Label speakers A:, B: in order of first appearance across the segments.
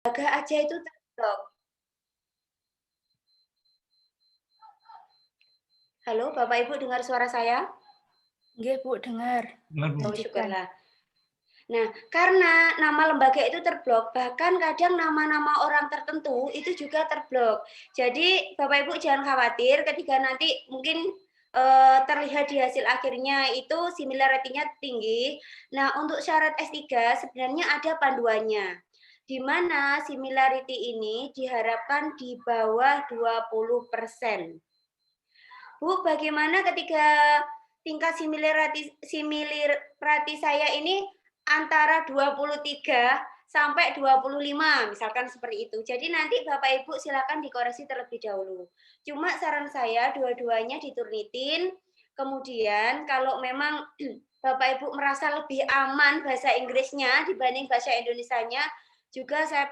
A: lembaga aja itu terblok. Halo, Bapak Ibu dengar suara saya?
B: Nggih, Bu, dengar.
A: Oh, syukurlah. Nah, karena nama lembaga itu terblok, bahkan kadang nama-nama orang tertentu itu juga terblok. Jadi, Bapak Ibu jangan khawatir ketika nanti mungkin terlihat di hasil akhirnya itu similarity-nya tinggi. Nah, untuk syarat S3 sebenarnya ada panduannya. Di mana similarity ini diharapkan di bawah 20%. Bu, bagaimana ketika tingkat similarity saya ini antara 23 sampai 25, misalkan seperti itu. Jadi nanti Bapak Ibu silakan dikoreksi terlebih dahulu. Cuma saran saya dua-duanya diturnitin, kemudian kalau memang Bapak Ibu merasa lebih aman bahasa Inggrisnya dibanding bahasa Indonesianya, juga saya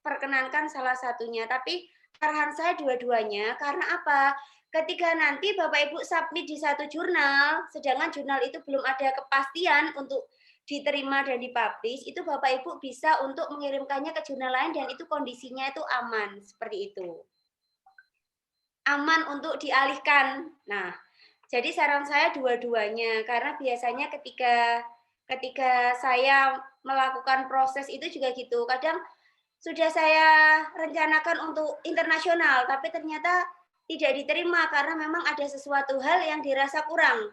A: perkenankan salah satunya. Tapi arahan saya dua-duanya, karena apa? Ketika nanti Bapak Ibu submit di satu jurnal, sedangkan jurnal itu belum ada kepastian untuk diterima dan dipublish, itu Bapak Ibu bisa untuk mengirimkannya ke jurnal lain dan itu kondisinya itu aman, seperti itu. Aman untuk dialihkan. Nah, jadi saran saya dua-duanya, karena biasanya ketika saya melakukan proses itu juga gitu. Kadang sudah saya rencanakan untuk internasional, tapi ternyata tidak diterima karena memang ada sesuatu hal yang dirasa kurang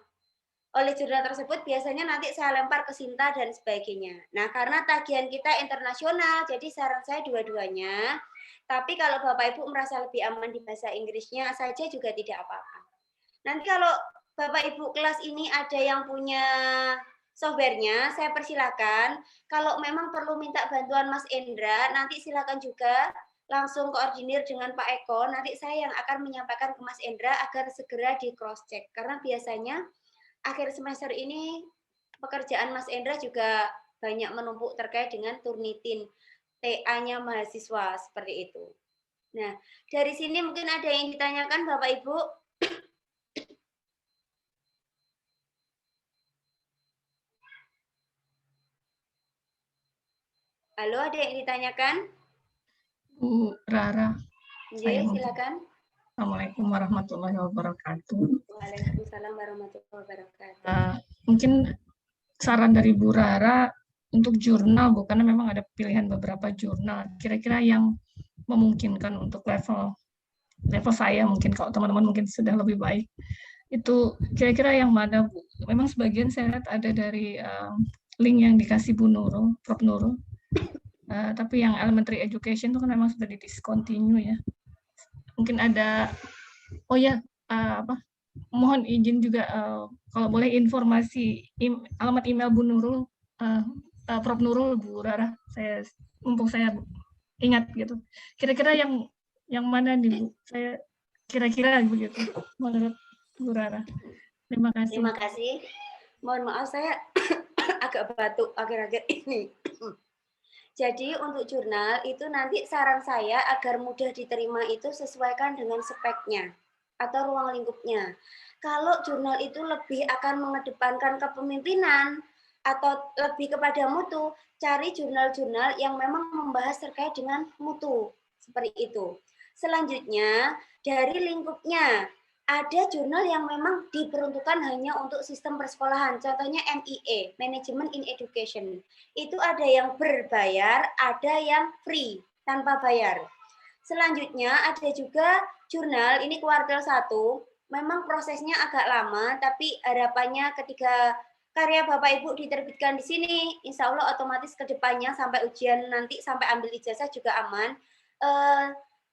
A: oleh jurnal tersebut. Biasanya nanti saya lempar ke Sinta dan sebagainya. Nah, karena tagihan kita internasional, jadi saran saya dua-duanya. Tapi kalau Bapak Ibu merasa lebih aman di bahasa Inggrisnya saja juga tidak apa-apa. Nanti kalau Bapak Ibu kelas ini ada yang punya softwarenya, saya persilakan. Kalau memang perlu minta bantuan Mas Endra, nanti silakan juga langsung koordinir dengan Pak Eko. Nanti saya yang akan menyampaikan ke Mas Endra agar segera di cross check. Karena biasanya akhir semester ini pekerjaan Mas Endra juga banyak menumpuk terkait dengan turnitin TA-nya mahasiswa seperti itu. Nah, dari sini mungkin ada yang ditanyakan Bapak Ibu. Halo, ada yang ditanyakan?
C: Bu Rara,
A: Iya, silakan.
C: Assalamualaikum warahmatullahi wabarakatuh.
A: Waalaikumsalam warahmatullahi wabarakatuh.
C: Mungkin saran dari Bu Rara untuk jurnal, Bu, karena memang ada pilihan beberapa jurnal. Kira-kira yang memungkinkan untuk level saya, mungkin kalau teman-teman mungkin sudah lebih baik. Itu kira-kira yang mana, Bu? Memang sebagian saya lihat ada dari link yang dikasih Bu Nurul, Prof. Nurul. Tapi yang elementary education itu kan memang sudah di-discontinue ya. Mungkin ada, oh ya, mohon izin juga kalau boleh informasi alamat email Bu Nurul, Prof. Nurul, Bu Rara, mumpung saya ingat gitu. Kira-kira yang mana nih Bu? Saya kira-kira begitu menurut Bu Rara. Terima kasih.
A: Terima kasih. Mohon maaf saya agak batuk akhir-akhir ini. Jadi untuk jurnal itu nanti saran saya agar mudah diterima itu sesuaikan dengan speknya atau ruang lingkupnya. Kalau jurnal itu lebih akan mengedepankan kepemimpinan atau lebih kepada mutu, cari jurnal-jurnal yang memang membahas terkait dengan mutu, seperti itu. Selanjutnya, dari lingkupnya, ada jurnal yang memang diperuntukkan hanya untuk sistem persekolahan, contohnya MIE, Management in Education. Itu ada yang berbayar, ada yang free, tanpa bayar. Selanjutnya ada juga jurnal, ini kuartal 1, memang prosesnya agak lama, tapi harapannya ketika karya Bapak Ibu diterbitkan di sini, insya Allah otomatis ke depannya sampai ujian nanti, sampai ambil ijazah juga aman.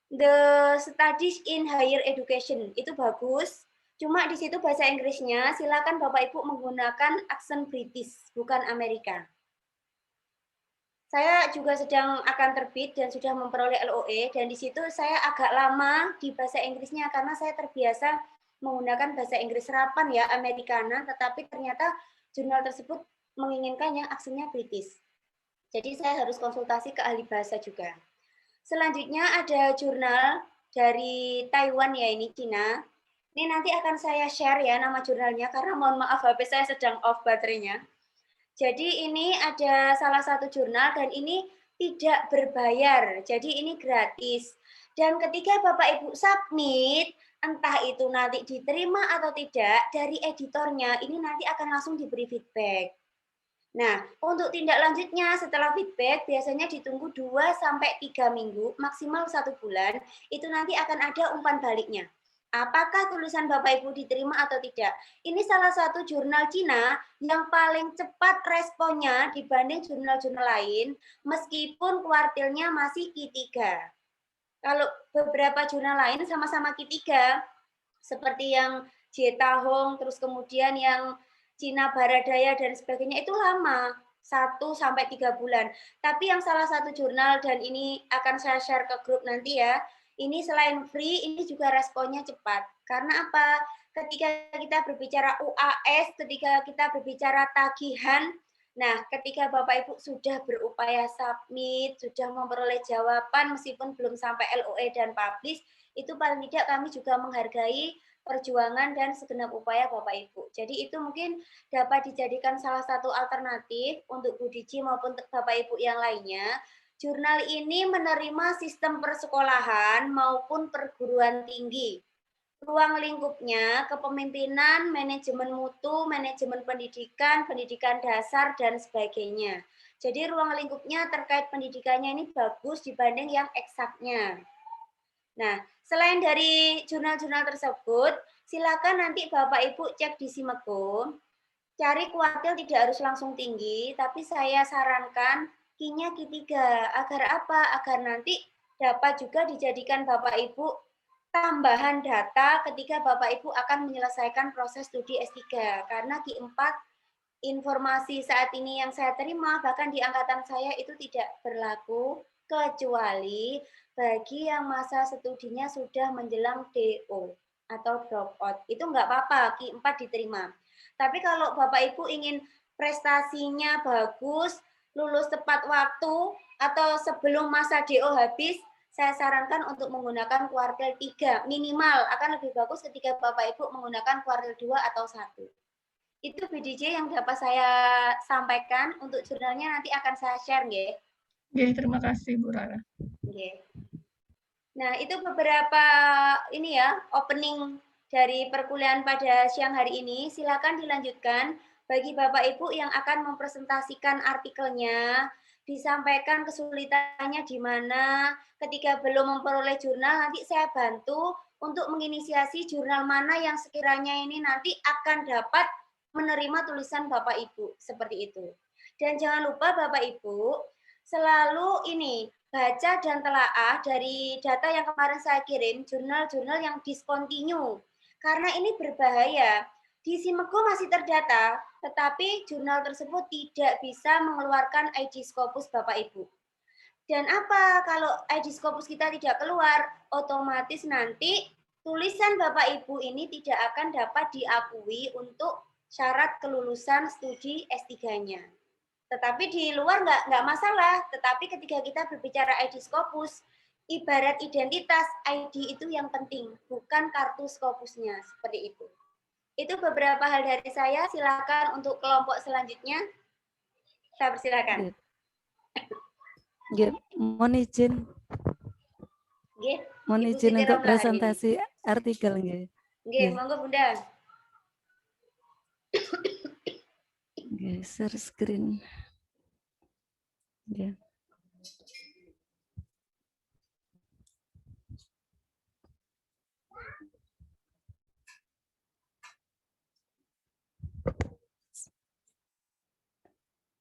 A: The Studies in Higher Education, itu bagus. Cuma di situ bahasa Inggrisnya, silakan Bapak Ibu menggunakan aksen British, bukan Amerika. Saya juga sedang akan terbit dan sudah memperoleh LOE, dan di situ saya agak lama di bahasa Inggrisnya karena saya terbiasa menggunakan bahasa Inggris serapan ya, Americana, tetapi ternyata jurnal tersebut menginginkan yang aksennya British. Jadi saya harus konsultasi ke ahli bahasa juga. Selanjutnya ada jurnal dari Taiwan ya, ini Cina. Ini nanti akan saya share ya nama jurnalnya karena mohon maaf HP saya sedang off baterainya. Jadi ini ada salah satu jurnal dan ini tidak berbayar. Jadi ini gratis. Dan ketika Bapak Ibu submit, entah itu nanti diterima atau tidak, dari editornya ini nanti akan langsung diberi feedback. Nah, untuk tindak lanjutnya setelah feedback biasanya ditunggu 2-3 minggu, maksimal 1 bulan, itu nanti akan ada umpan baliknya. Apakah tulisan Bapak Ibu diterima atau tidak? Ini salah satu jurnal Cina yang paling cepat responnya dibanding jurnal-jurnal lain, meskipun kuartilnya masih Q3. Kalau beberapa jurnal lain sama-sama Q3, seperti yang Jeta Hong, terus kemudian yang Cina Baradaya dan sebagainya itu lama, 1-3 bulan. Tapi yang salah satu jurnal, dan ini akan saya share ke grup nanti ya, ini selain free, ini juga responnya cepat. Karena apa? Ketika kita berbicara UAS, ketika kita berbicara tagihan, nah ketika Bapak Ibu sudah berupaya submit, sudah memperoleh jawaban meskipun belum sampai LOE dan publish, itu paling tidak kami juga menghargai perjuangan dan segenap upaya Bapak Ibu. Jadi itu mungkin dapat dijadikan salah satu alternatif untuk Bu Diji maupun Bapak Ibu yang lainnya. Jurnal ini menerima sistem persekolahan maupun perguruan tinggi. Ruang lingkupnya kepemimpinan, manajemen mutu, manajemen pendidikan, pendidikan dasar, dan sebagainya. Jadi ruang lingkupnya terkait pendidikannya ini bagus dibanding yang eksaknya. Nah, selain dari jurnal-jurnal tersebut, silakan nanti Bapak Ibu cek di Simeko, cari kuartil tidak harus langsung tinggi, tapi saya sarankan Q-nya Q3. Agar apa? Agar nanti dapat juga dijadikan Bapak Ibu tambahan data ketika Bapak Ibu akan menyelesaikan proses studi S3. Karena Q4 informasi saat ini yang saya terima, bahkan di angkatan saya itu tidak berlaku, kecuali bagi yang masa studinya sudah menjelang DO atau drop out. Itu nggak apa-apa, Q4 diterima. Tapi kalau Bapak Ibu ingin prestasinya bagus, lulus tepat waktu, atau sebelum masa DO habis, saya sarankan untuk menggunakan kuartil 3 minimal. Akan lebih bagus ketika Bapak Ibu menggunakan kuartil 2 atau 1. Itu BDJ yang dapat saya sampaikan. Untuk jurnalnya nanti akan saya share, nggih.
C: Terima kasih Bu Rara.
A: Nah, itu beberapa ini ya, opening dari perkuliahan pada siang hari ini. Silakan dilanjutkan. Bagi Bapak Ibu yang akan mempresentasikan artikelnya, disampaikan kesulitannya di mana, ketika belum memperoleh jurnal, nanti saya bantu untuk menginisiasi jurnal mana yang sekiranya ini nanti akan dapat menerima tulisan Bapak Ibu, seperti itu. Dan jangan lupa Bapak Ibu, selalu ini, baca dan telaah dari data yang kemarin saya kirim, jurnal-jurnal yang discontinue. Karena ini berbahaya. Di Simeko masih terdata, tetapi jurnal tersebut tidak bisa mengeluarkan ID Scopus Bapak Ibu. Dan apa kalau ID Scopus kita tidak keluar, otomatis nanti tulisan Bapak Ibu ini tidak akan dapat diakui untuk syarat kelulusan studi S3-nya. Tetapi di luar nggak masalah, tetapi ketika kita berbicara ID Scopus, ibarat identitas, ID itu yang penting, bukan kartu Scopusnya, seperti itu. Itu beberapa hal dari saya, silakan untuk kelompok selanjutnya. Saya persilakan.
D: Mohon izin. Mohon izin untuk presentasi artikel.
A: Monggo Bunda.
D: Share screen.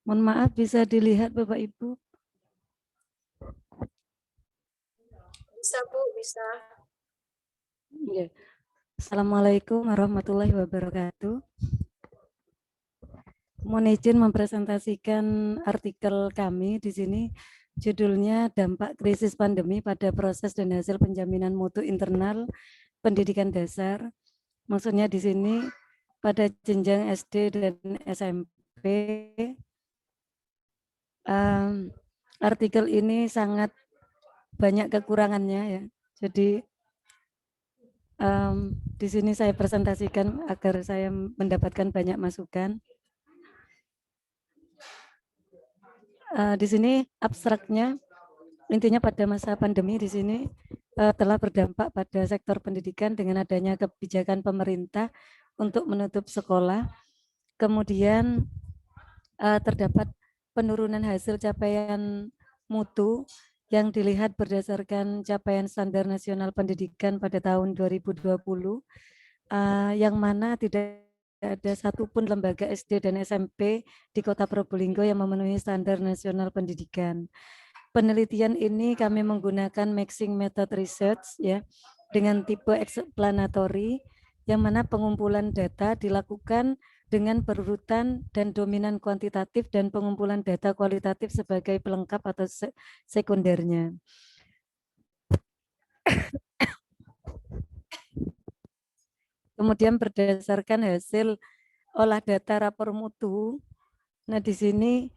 D: Mohon maaf, bisa dilihat Bapak Ibu?
B: Bisa Bu, bisa.
D: Assalamualaikum warahmatullahi wabarakatuh. Mohon izin mempresentasikan artikel kami di sini. Judulnya Dampak Krisis Pandemi pada Proses dan Hasil Penjaminan Mutu Internal Pendidikan Dasar. Maksudnya di sini pada jenjang SD dan SMP. Artikel ini sangat banyak kekurangannya ya. Jadi di sini saya presentasikan agar saya mendapatkan banyak masukan. Di sini abstraknya intinya pada masa pandemi di sini telah berdampak pada sektor pendidikan dengan adanya kebijakan pemerintah untuk menutup sekolah. Kemudian terdapat penurunan hasil capaian mutu yang dilihat berdasarkan capaian standar nasional pendidikan pada tahun 2020, yang mana tidak ada satupun lembaga SD dan SMP di Kota Probolinggo yang memenuhi standar nasional pendidikan. Penelitian ini kami menggunakan mixing method research ya dengan tipe explanatory, yang mana pengumpulan data dilakukan dengan berurutan dan dominan kuantitatif dan pengumpulan data kualitatif sebagai pelengkap atau sekundernya. Kemudian berdasarkan hasil olah data rapor mutu, nah di sini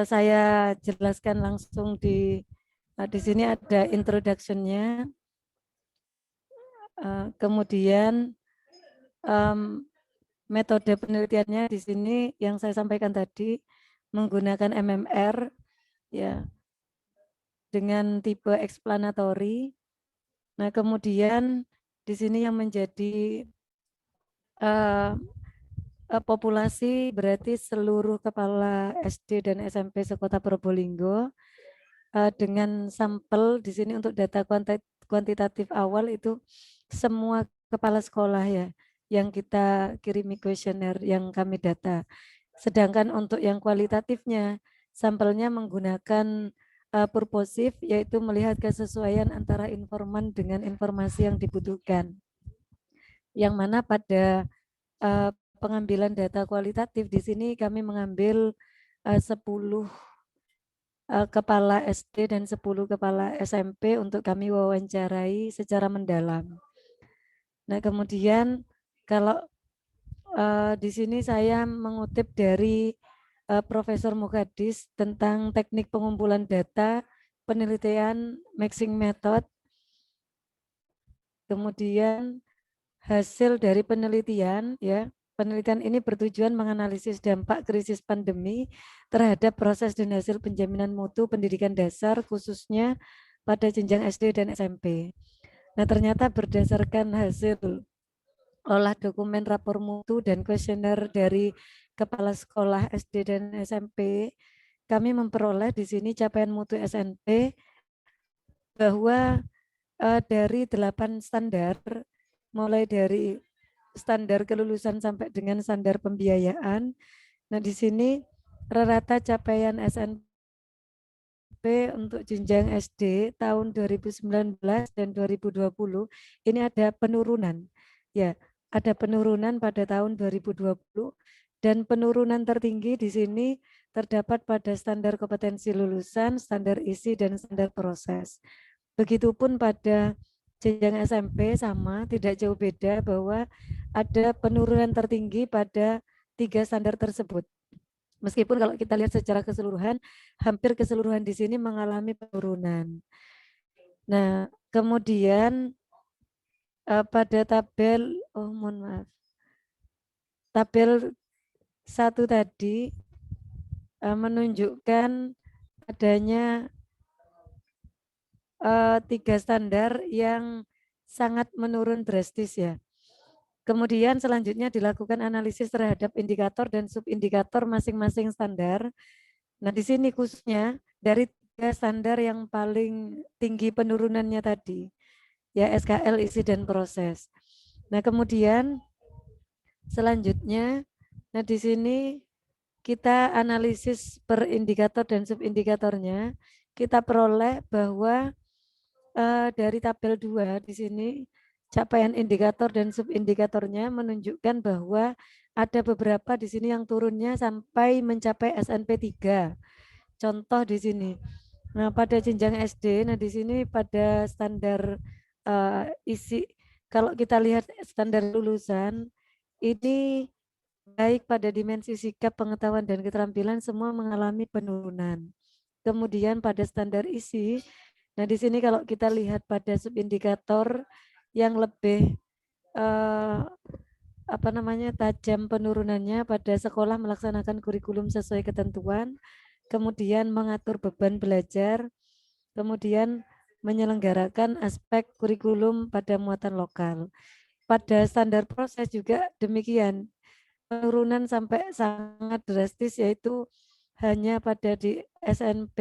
D: saya jelaskan langsung di sini ada introduction-nya, kemudian metode penelitiannya di sini yang saya sampaikan tadi menggunakan MMR ya dengan tipe explanatory. Nah, kemudian di sini yang menjadi populasi berarti seluruh kepala SD dan SMP sekota Probolinggo dengan sampel di sini untuk data kuantitatif awal itu semua kepala sekolah ya yang kita kirimi kuesioner yang kami data. Sedangkan untuk yang kualitatifnya sampelnya menggunakan purposif, yaitu melihat kesesuaian antara informan dengan informasi yang dibutuhkan. Yang mana pada pengambilan data kualitatif di sini kami mengambil 10 kepala SD dan 10 kepala SMP untuk kami wawancarai secara mendalam. Nah, kemudian kalau di sini saya mengutip dari Profesor Mukadis tentang teknik pengumpulan data, penelitian mixing method. Kemudian hasil dari penelitian ya, penelitian ini bertujuan menganalisis dampak krisis pandemi terhadap proses dan hasil penjaminan mutu pendidikan dasar khususnya pada jenjang SD dan SMP. Nah, ternyata berdasarkan hasil olah dokumen rapor mutu dan kuesioner dari kepala sekolah SD dan SMP, kami memperoleh di sini capaian mutu SNP bahwa dari 8 standar, mulai dari standar kelulusan sampai dengan standar pembiayaan. Nah, di sini rata capaian SNP untuk jenjang SD tahun 2019 dan 2020 ini ada penurunan. Ya, ada penurunan pada tahun 2020 dan penurunan tertinggi di sini terdapat pada standar kompetensi lulusan, standar isi dan standar proses. Begitupun pada jenjang SMP sama, tidak jauh beda bahwa ada penurunan tertinggi pada 3 standar tersebut. Meskipun kalau kita lihat secara keseluruhan, hampir keseluruhan di sini mengalami penurunan. Nah, kemudian pada tabel, mohon maaf, tabel 1 tadi menunjukkan adanya 3 standar yang sangat menurun drastis ya. Kemudian selanjutnya dilakukan analisis terhadap indikator dan subindikator masing-masing standar. Nah, di sini khususnya dari 3 standar yang paling tinggi penurunannya tadi, ya SKL, isi dan proses. Nah, kemudian selanjutnya, nah di sini kita analisis per indikator dan subindikatornya, kita peroleh bahwa dari tabel 2 di sini capaian indikator dan subindikatornya menunjukkan bahwa ada beberapa di sini yang turunnya sampai mencapai SNP 3. Contoh di sini. Nah, pada jenjang SD, nah di sini pada standar isi, kalau kita lihat standar lulusan, ini baik pada dimensi sikap, pengetahuan, dan keterampilan semua mengalami penurunan. Kemudian pada standar isi, nah di sini kalau kita lihat pada subindikator yang lebih tajam penurunannya pada sekolah melaksanakan kurikulum sesuai ketentuan, kemudian mengatur beban belajar, kemudian menyelenggarakan aspek kurikulum pada muatan lokal. Pada standar proses juga demikian, penurunan sampai sangat drastis, yaitu hanya pada di SNP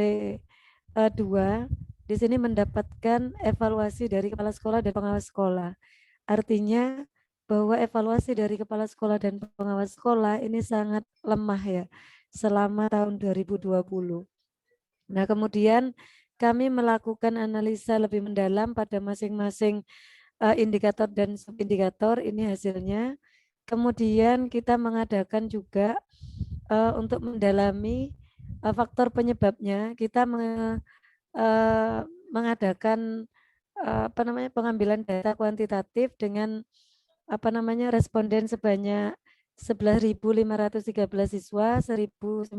D: 2 di sini mendapatkan evaluasi dari kepala sekolah dan pengawas sekolah. Artinya bahwa evaluasi dari kepala sekolah dan pengawas sekolah ini sangat lemah ya selama tahun 2020. Nah, kemudian kami melakukan analisa lebih mendalam pada masing-masing indikator dan subindikator, ini hasilnya. Kemudian kita mengadakan juga untuk mendalami faktor penyebabnya, kita mengadakan pengambilan data kuantitatif dengan responden sebanyak 11.513 siswa, 1.092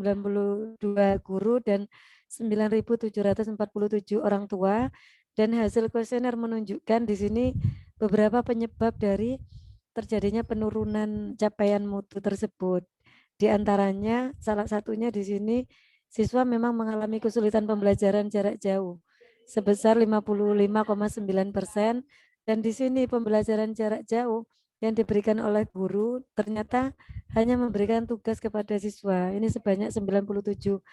D: guru dan 9.747 orang tua, dan hasil kuesioner menunjukkan di sini beberapa penyebab dari terjadinya penurunan capaian mutu tersebut. Di antaranya salah satunya di sini siswa memang mengalami kesulitan pembelajaran jarak jauh sebesar 55,9%, dan di sini pembelajaran jarak jauh yang diberikan oleh guru ternyata hanya memberikan tugas kepada siswa ini sebanyak 97%,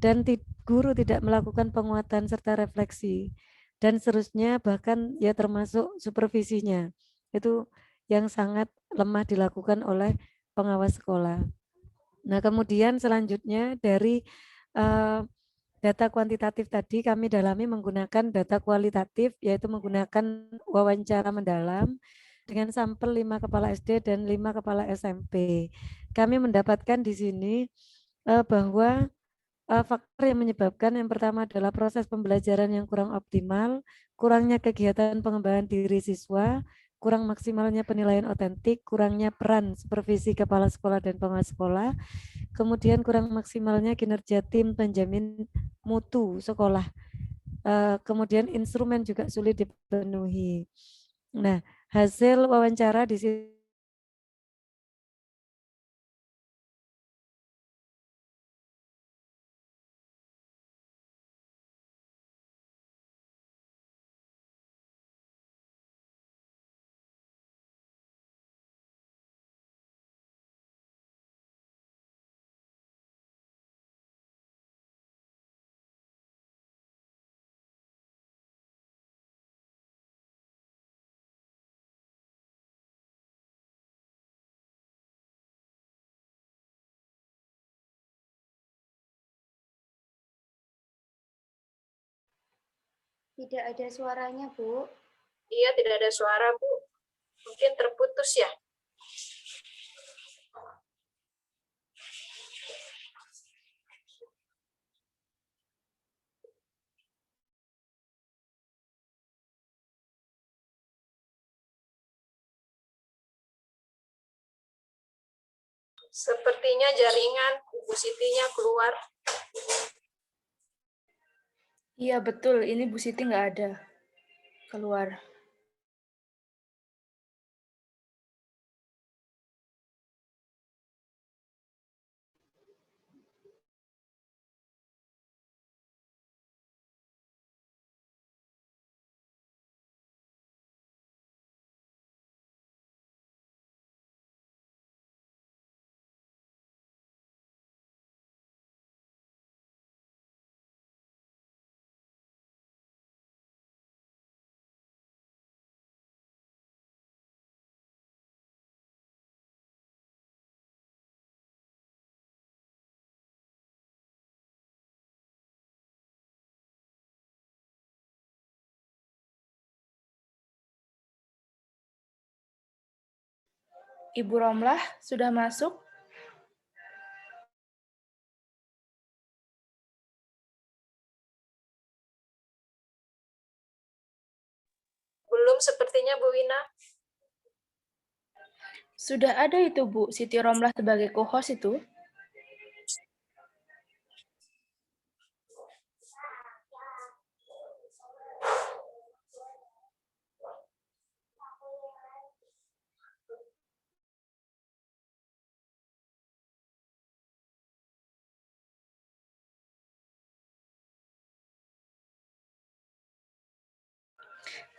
D: dan guru tidak melakukan penguatan serta refleksi, dan seterusnya, bahkan ya termasuk supervisinya itu yang sangat lemah dilakukan oleh pengawas sekolah. Nah, kemudian selanjutnya dari data kuantitatif tadi kami dalami menggunakan data kualitatif, yaitu menggunakan wawancara mendalam dengan sampel 5 kepala SD dan 5 kepala SMP. Kami mendapatkan di sini bahwa faktor yang menyebabkan yang pertama adalah proses pembelajaran yang kurang optimal, kurangnya kegiatan pengembangan diri siswa, kurang maksimalnya penilaian otentik, kurangnya peran supervisi kepala sekolah dan pengawas sekolah, kemudian kurang maksimalnya kinerja tim penjamin mutu sekolah, kemudian instrumen juga sulit dipenuhi. Nah, hasil wawancara di sini
A: Tidak ada suaranya, Bu.
B: Iya, tidak ada suara, Bu. Mungkin terputus ya. Sepertinya jaringan Ibu Sitinya keluar.
E: Iya betul, ini Bu Siti nggak ada keluar. Ibu Romlah sudah masuk?
B: Belum sepertinya, Bu Wina.
E: Sudah ada itu Bu, Siti Romlah sebagai co-host itu.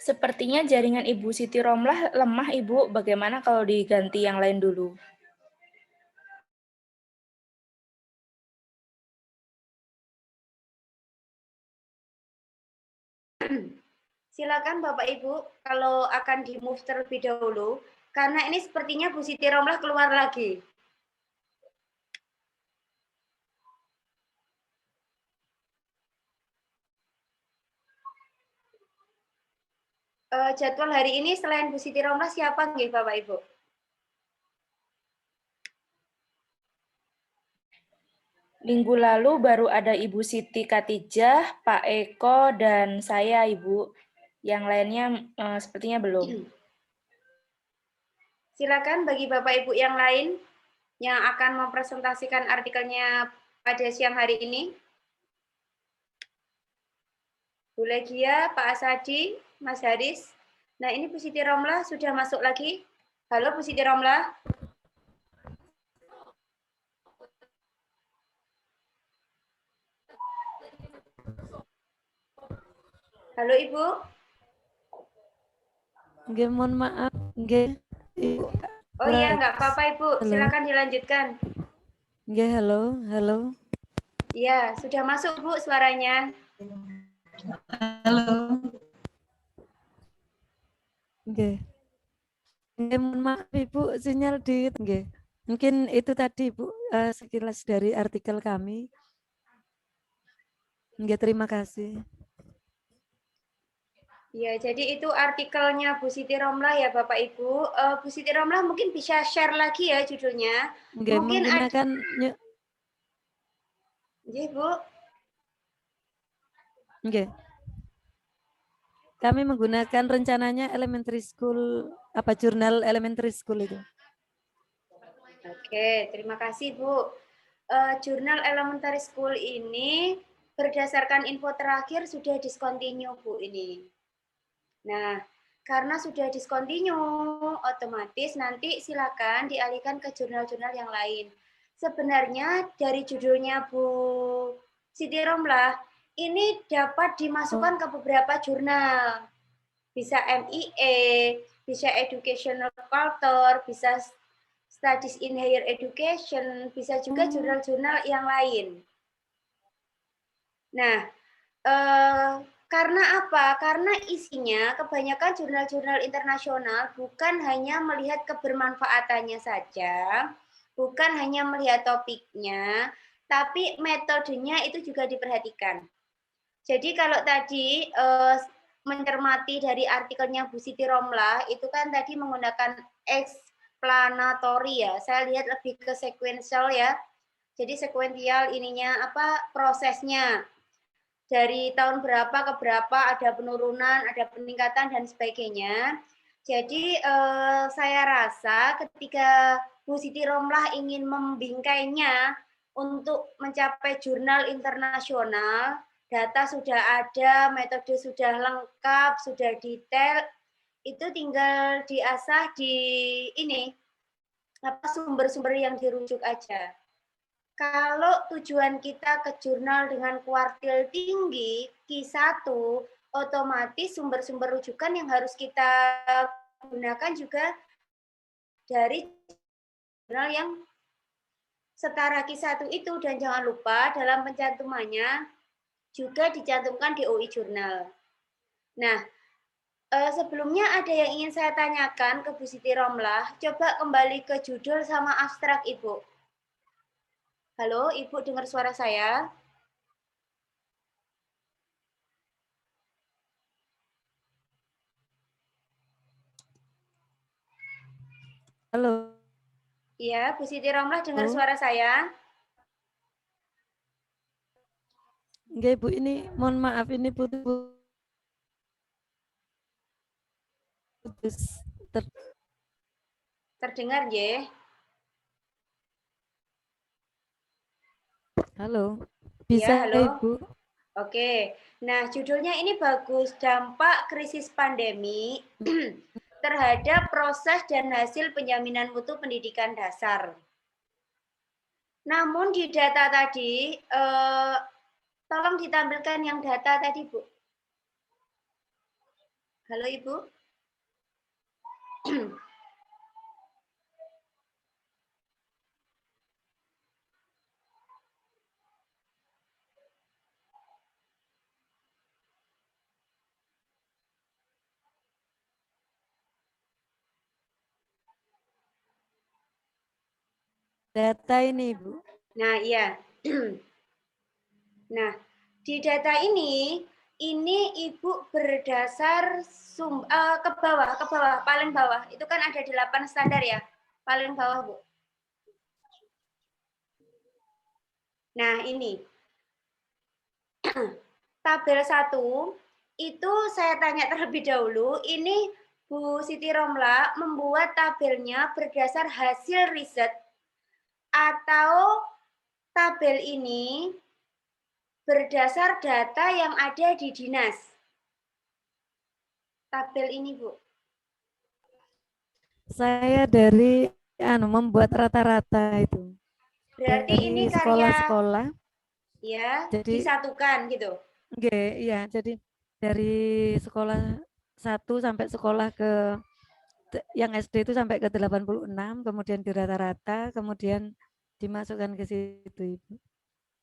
E: Sepertinya jaringan Ibu Siti Romlah lemah, Ibu. Bagaimana kalau diganti yang lain dulu?
A: Silakan Bapak Ibu, kalau akan di-move terlebih dahulu, karena ini sepertinya Bu Siti Romlah keluar lagi. Jadwal hari ini selain Bu Siti Romlah siapa nggih Bapak Ibu?
E: Minggu lalu baru ada Ibu Siti Katijah, Pak Eko, dan saya, Ibu. Yang lainnya sepertinya belum.
A: Silakan bagi Bapak Ibu yang lain yang akan mempresentasikan artikelnya pada siang hari ini. Bu Legia, Pak Asadi, Mas Haris. Nah, ini Bu Siti Romlah sudah masuk lagi. Halo Bu Siti Romlah. Halo Ibu.
D: Nggih, mohon maaf. Nggih. Ibu.
A: Oh iya, nggak apa-apa Ibu.
D: Halo.
A: Silakan dilanjutkan.
D: Nggih, halo, halo.
A: Iya, sudah masuk Bu suaranya.
C: Halo.
D: Nggih. Nggih, mohon maaf Ibu, sinyal di nggih. Mungkin itu tadi Ibu sekilas dari artikel kami. Nggih, terima kasih.
A: Ya, jadi itu artikelnya Bu Siti Romlah ya Bapak Ibu. Bu Siti Romlah mungkin bisa share lagi ya judulnya.
D: Nggih,
A: Mungkin
D: menggunakan
A: Nggih, Bu.
D: Nggih. Kami menggunakan rencananya elementary school, apa jurnal elementary school itu.
A: Oke, terima kasih Bu. Jurnal elementary school ini berdasarkan info terakhir sudah discontinue Bu ini. Nah, karena sudah discontinue, otomatis nanti silakan dialihkan ke jurnal-jurnal yang lain. Sebenarnya dari judulnya Bu Siti Romlah, ini dapat dimasukkan ke beberapa jurnal. Bisa MIE, bisa Educational Culture, bisa Studies in Higher Education, bisa juga jurnal-jurnal yang lain. Nah, karena apa? Karena isinya kebanyakan jurnal-jurnal internasional bukan hanya melihat kebermanfaatannya saja, bukan hanya melihat topiknya, tapi metodenya itu juga diperhatikan. Jadi kalau tadi mencermati dari artikelnya Bu Siti Romlah, itu kan tadi menggunakan explanatory ya. Saya lihat lebih ke sequential ya. Jadi sekuensial ininya apa prosesnya. Dari tahun berapa ke berapa ada penurunan, ada peningkatan dan sebagainya. Jadi saya rasa ketika Bu Siti Romlah ingin membingkainya untuk mencapai jurnal internasional, data sudah ada, metode sudah lengkap, sudah detail, itu tinggal diasah di ini apa sumber-sumber yang dirujuk aja. Kalau tujuan kita ke jurnal dengan kuartil tinggi, Q1, otomatis sumber-sumber rujukan yang harus kita gunakan juga dari jurnal yang setara Q1 itu. Dan jangan lupa dalam pencantumannya juga dicantumkan di OI Jurnal. Nah, sebelumnya ada yang ingin saya tanyakan ke Bu Siti Romlah. Coba kembali ke judul sama abstrak Ibu. Halo, Ibu dengar suara saya?
D: Halo.
A: Iya, Bu Siti Romlah dengar suara saya?
D: Nggih, Bu, ini mohon maaf ini putus.
A: Terdengar, nggih?
D: Halo.
A: Iya,
D: Bisa,
A: halo.
D: Ibu?
A: Oke. Nah, judulnya ini bagus, dampak krisis pandemi terhadap proses dan hasil penjaminan mutu pendidikan dasar. Namun di data tadi, tolong ditampilkan yang data tadi, Bu. Halo Ibu.
D: Data ini, Ibu.
A: Nah, iya. Nah, di data ini Ibu berdasar ke bawah, paling bawah. Itu kan ada 8 standar ya, paling bawah, Bu. Nah, ini. Tabel 1, itu saya tanya terlebih dahulu, ini Bu Siti Romla membuat tabelnya berdasar hasil riset atau tabel ini berdasar data yang ada di dinas. Tabel ini, Bu.
D: Saya dari membuat rata-rata itu.
A: Berarti
D: Dari
A: ini karya
D: sekolah-sekolah.
A: ya,
D: Jadi
A: disatukan gitu.
D: iya, jadi dari sekolah 1 sampai sekolah yang SD itu sampai ke 86, kemudian di rata-rata, kemudian dimasukkan ke situ, Ibu.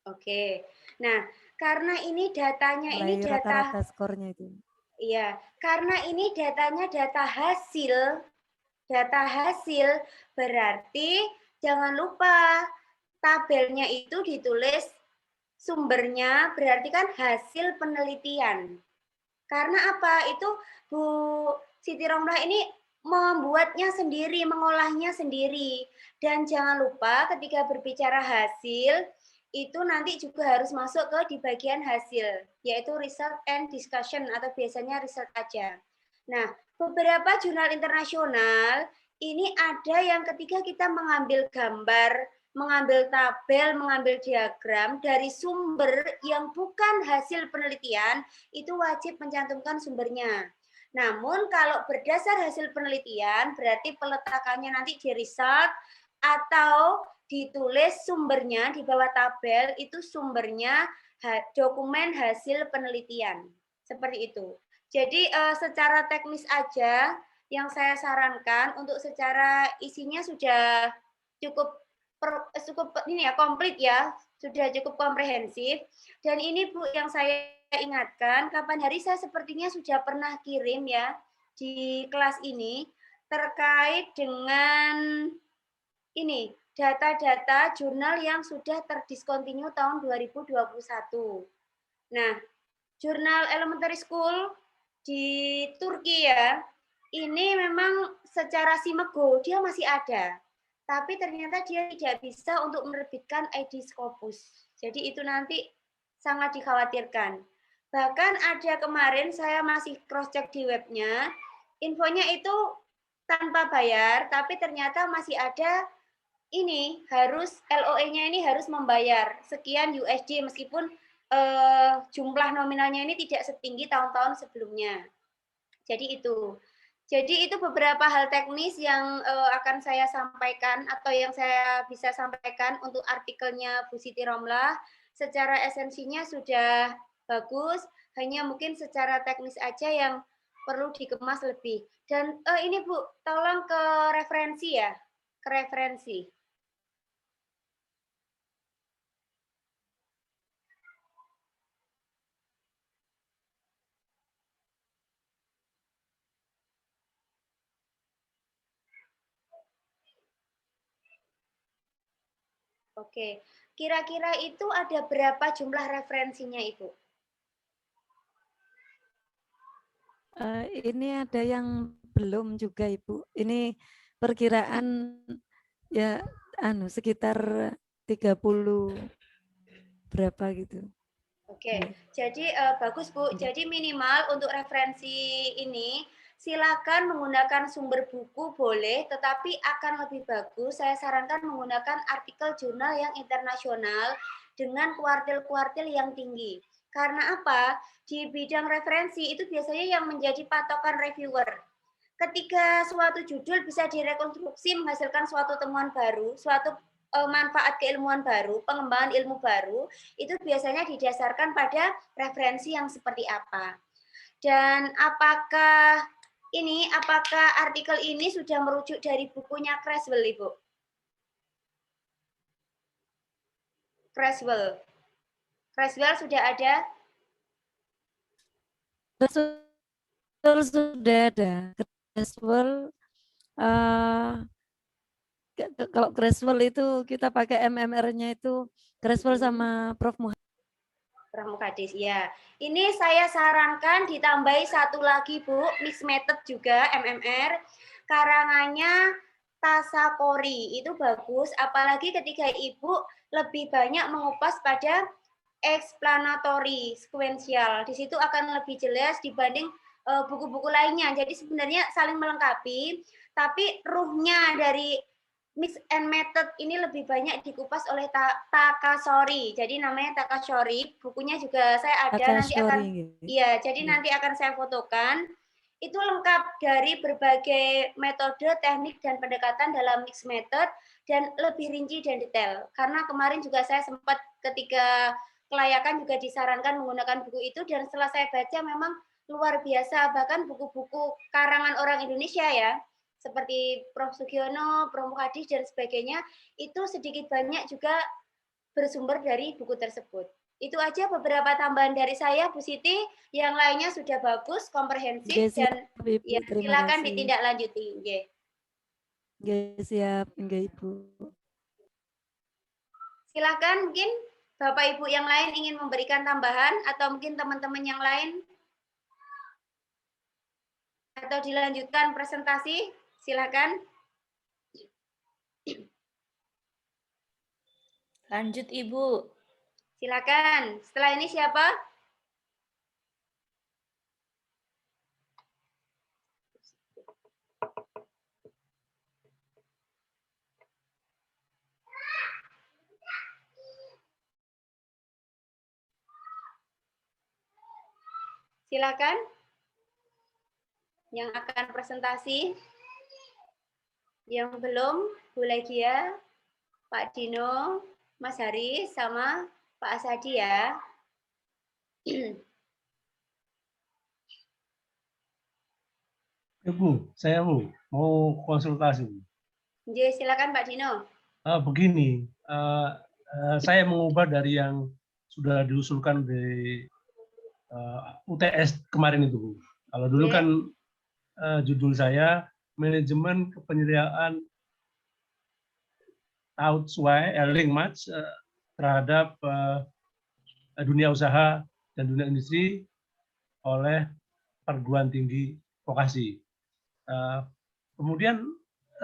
A: Oke. Nah, karena ini datanya
D: Mulai
A: ini data
D: rata-rata skornya itu.
A: iya, karena ini datanya data hasil berarti jangan lupa tabelnya itu ditulis sumbernya berarti kan hasil penelitian. Karena apa? Itu Bu Siti Romlah ini membuatnya sendiri, mengolahnya sendiri. Dan jangan lupa ketika berbicara hasil, itu nanti juga harus masuk ke di bagian hasil, yaitu research and discussion atau biasanya research aja. Nah, beberapa jurnal internasional ini ada yang ketika kita mengambil gambar, mengambil tabel, mengambil diagram dari sumber yang bukan hasil penelitian, itu wajib mencantumkan sumbernya. Namun kalau berdasar hasil penelitian, berarti peletakannya nanti di result atau ditulis sumbernya di bawah tabel, itu sumbernya dokumen hasil penelitian. Seperti itu. Jadi secara teknis aja, yang saya sarankan untuk secara isinya sudah cukup ini ya, komplit ya, sudah cukup komprehensif. Dan ini Bu yang saya ingatkan, kapan hari saya sepertinya sudah pernah kirim ya di kelas ini terkait dengan ini data-data jurnal yang sudah terdiskontinu tahun 2021. Nah, jurnal elementary school di Turki ya, ini memang secara Simego dia masih ada, tapi ternyata dia tidak bisa untuk menerbitkan ID Scopus. Jadi itu nanti sangat dikhawatirkan. Bahkan ada kemarin saya masih cross check di webnya, infonya itu tanpa bayar, tapi ternyata masih ada ini harus LOE-nya ini harus membayar sekian USD meskipun jumlah nominalnya ini tidak setinggi tahun-tahun sebelumnya. Jadi itu beberapa hal teknis yang akan saya sampaikan atau yang saya bisa sampaikan untuk artikelnya Bu Siti Romlah. Secara esensinya sudah bagus, hanya mungkin secara teknis aja yang perlu dikemas lebih. Dan ini Bu, tolong ke referensi ya, ke referensi. Oke, kira-kira itu ada berapa jumlah referensinya, Ibu?
D: Ini ada yang belum juga, Ibu. Ini perkiraan ya sekitar 30 berapa gitu.
A: Oke, jadi bagus Bu. Jadi minimal untuk referensi ini silakan menggunakan sumber buku boleh, tetapi akan lebih bagus saya sarankan menggunakan artikel jurnal yang internasional dengan kuartil-kuartil yang tinggi. Karena apa? Di bidang referensi itu biasanya yang menjadi patokan reviewer. Ketika suatu judul bisa direkonstruksi menghasilkan suatu temuan baru, suatu manfaat keilmuan baru, pengembangan ilmu baru, itu biasanya didasarkan pada referensi yang seperti apa. Dan apakah artikel ini sudah merujuk dari bukunya Creswell, Ibu? Creswell sudah ada?
D: Creswell sudah ada. Creswell, kalau Creswell itu kita pakai MMR-nya itu Creswell sama Prof.
A: Muhadis, ya. Ini saya sarankan ditambahi satu lagi, Bu, mixed method juga, MMR. Karangannya Tasakori, itu bagus. Apalagi ketika Ibu lebih banyak mengupas pada explanatory, sequential. Di situ akan lebih jelas dibanding buku-buku lainnya. Jadi sebenarnya saling melengkapi, tapi ruhnya dari mix and method ini lebih banyak dikupas oleh Takasori. Jadi namanya Takasori. Bukunya juga saya ada, nanti akan iya, jadi nanti akan saya fotokan. Itu lengkap dari berbagai metode, teknik dan pendekatan dalam mix method dan lebih rinci dan detail. Karena kemarin juga saya sempat ketika kelayakan juga disarankan menggunakan buku itu, dan setelah saya baca memang luar biasa. Bahkan buku-buku karangan orang Indonesia ya, seperti Prof. Sugiono, Prof. Muhadis, dan sebagainya, itu sedikit banyak juga bersumber dari buku tersebut. Itu aja beberapa tambahan dari saya, Bu Siti. Yang lainnya sudah bagus, komprehensif, dan ya, silakan ditindaklanjuti.
D: Siap, Ibu.
A: Silakan, mungkin Bapak Ibu yang lain ingin memberikan tambahan, atau mungkin teman-teman yang lain, atau dilanjutkan presentasi. Silakan.
E: Lanjut, Ibu.
A: Silakan. Setelah ini siapa? Silakan. Yang akan presentasi. Yang belum, Bu Legia, Pak Dino, Mas Haris, sama Pak Asadi ya.
F: Bu, saya mau konsultasi.
A: Silakan Pak Dino.
F: Begini, saya mengubah dari yang sudah diusulkan di UTS kemarin itu, Bu. Kalau dulu kan judul saya manajemen kepenyediaan outsway link match terhadap dunia usaha dan dunia industri oleh perguruan tinggi vokasi. Kemudian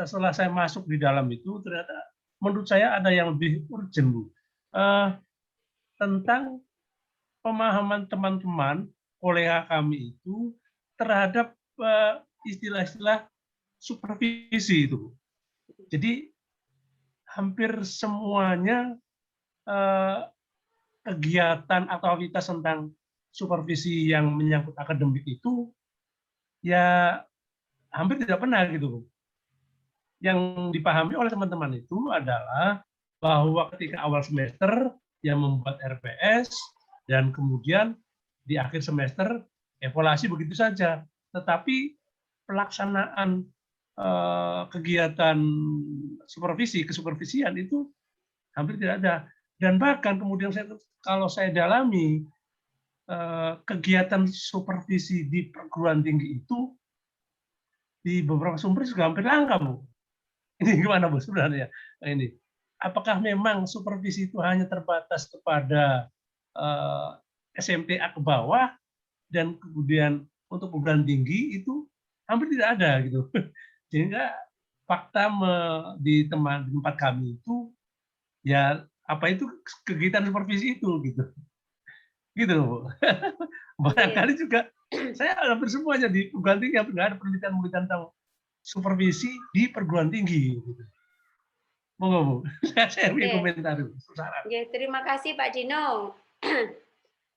F: setelah saya masuk di dalam itu, ternyata menurut saya ada yang lebih urgent, Bu, tentang pemahaman teman-teman kolega kami itu terhadap istilah-istilah supervisi itu. Jadi hampir semuanya kegiatan atau aktivitas tentang supervisi yang menyangkut akademik itu ya hampir tidak pernah gitu. Yang dipahami oleh teman-teman itu adalah bahwa ketika awal semester yang membuat RPS dan kemudian di akhir semester evaluasi begitu saja. Tetapi pelaksanaan kegiatan supervisi, kesupervisian itu hampir tidak ada. Dan bahkan kemudian kalau saya dalami kegiatan supervisi di perguruan tinggi itu di beberapa sumber juga hampir langka, Bu. Ini gimana, Bu, sebenarnya? Ini, apakah memang supervisi itu hanya terbatas kepada SMTA ke bawah, dan kemudian untuk perguruan tinggi itu hampir tidak ada gitu. Sehingga fakta di tempat kami itu ya apa itu kegiatan supervisi itu gitu. Gitu, Bu. Barangkali juga saya hampir semuanya di perguruan tinggi hampir nggak ada penelitian tentang supervisi di perguruan tinggi. Gitu. Monggo, Bu. Saya ingin komentar.
A: Terima kasih Pak Dino.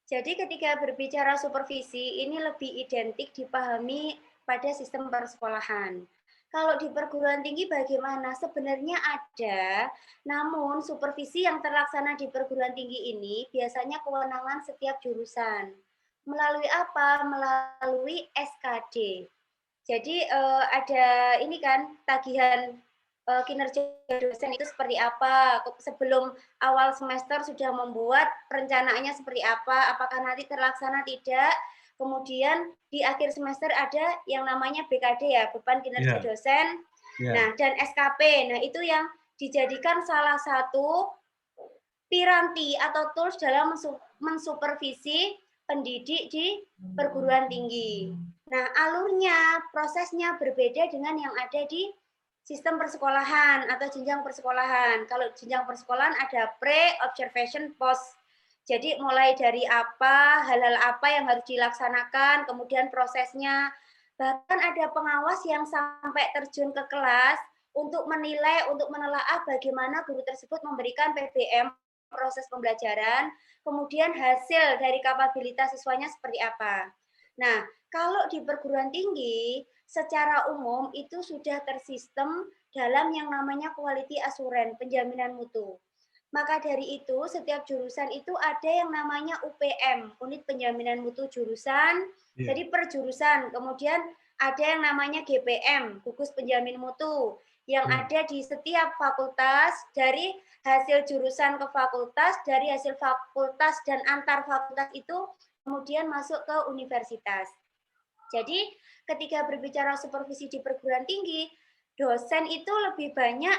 A: Jadi ketika berbicara supervisi, ini lebih identik dipahami pada sistem persekolahan. Kalau di perguruan tinggi bagaimana? Sebenarnya ada, namun supervisi yang terlaksana di perguruan tinggi ini biasanya kewenangan setiap jurusan. Melalui apa? Melalui SKD. Jadi ada ini kan tagihan kinerja dosen itu seperti apa, sebelum awal semester sudah membuat perencanaannya seperti apa, apakah nanti terlaksana tidak, kemudian di akhir semester ada yang namanya BKD ya, beban kinerja dosen, nah dan SKP, nah itu yang dijadikan salah satu piranti atau tools dalam mensupervisi pendidik di perguruan tinggi. Nah, alurnya, prosesnya berbeda dengan yang ada di sistem persekolahan atau jenjang persekolahan. Kalau jenjang persekolahan ada pre, observation, post. Jadi mulai dari apa, hal-hal apa yang harus dilaksanakan, kemudian prosesnya. Bahkan ada pengawas yang sampai terjun ke kelas untuk menilai, untuk menelaah bagaimana guru tersebut memberikan PBM proses pembelajaran, kemudian hasil dari kapabilitas siswanya seperti apa. Nah, kalau di perguruan tinggi, secara umum itu sudah tersistem dalam yang namanya quality assurance, penjaminan mutu. Maka dari itu, setiap jurusan itu ada yang namanya UPM, unit penjaminan mutu jurusan, jadi per jurusan. Kemudian ada yang namanya GPM, gugus penjamin mutu, yang ada di setiap fakultas, dari hasil jurusan ke fakultas, dari hasil fakultas dan antar fakultas itu kemudian masuk ke universitas. Jadi ketika berbicara supervisi di perguruan tinggi, dosen itu lebih banyak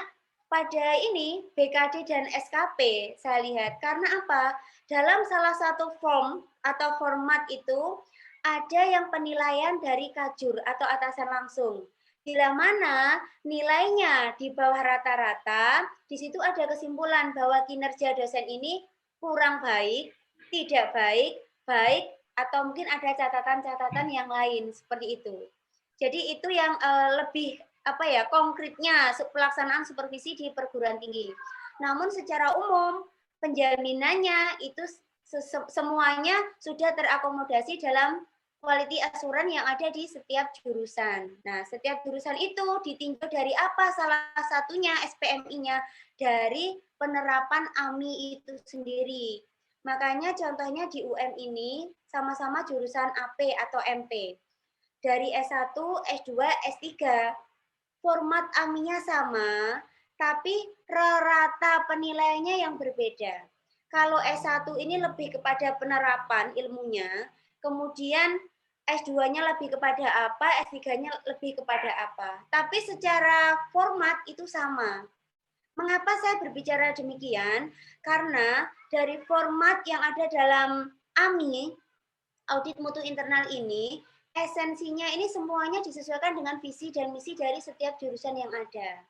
A: pada ini BKD dan SKP saya lihat. Karena apa? Dalam salah satu form atau format itu ada yang penilaian dari kajur atau atasan langsung. Bila mana nilainya di bawah rata-rata, di situ ada kesimpulan bahwa kinerja dosen ini kurang baik, tidak baik, baik, atau mungkin ada catatan-catatan yang lain seperti itu. Jadi itu yang lebih konkretnya pelaksanaan supervisi di perguruan tinggi. Namun secara umum penjaminannya itu semuanya sudah terakomodasi dalam quality assurance yang ada di setiap jurusan. Nah, setiap jurusan itu ditinjau dari apa? Salah satunya SPMI-nya dari penerapan AMI itu sendiri. Makanya contohnya di UM ini sama-sama jurusan AP atau MP. Dari S1, S2, S3, format AMI-nya sama, tapi rata penilaiannya yang berbeda. Kalau S1 ini lebih kepada penerapan ilmunya, kemudian S2-nya lebih kepada apa, S3-nya lebih kepada apa. Tapi secara format itu sama. Mengapa saya berbicara demikian? Karena dari format yang ada dalam AMI, audit mutu internal ini, esensinya ini semuanya disesuaikan dengan visi dan misi dari setiap jurusan yang ada.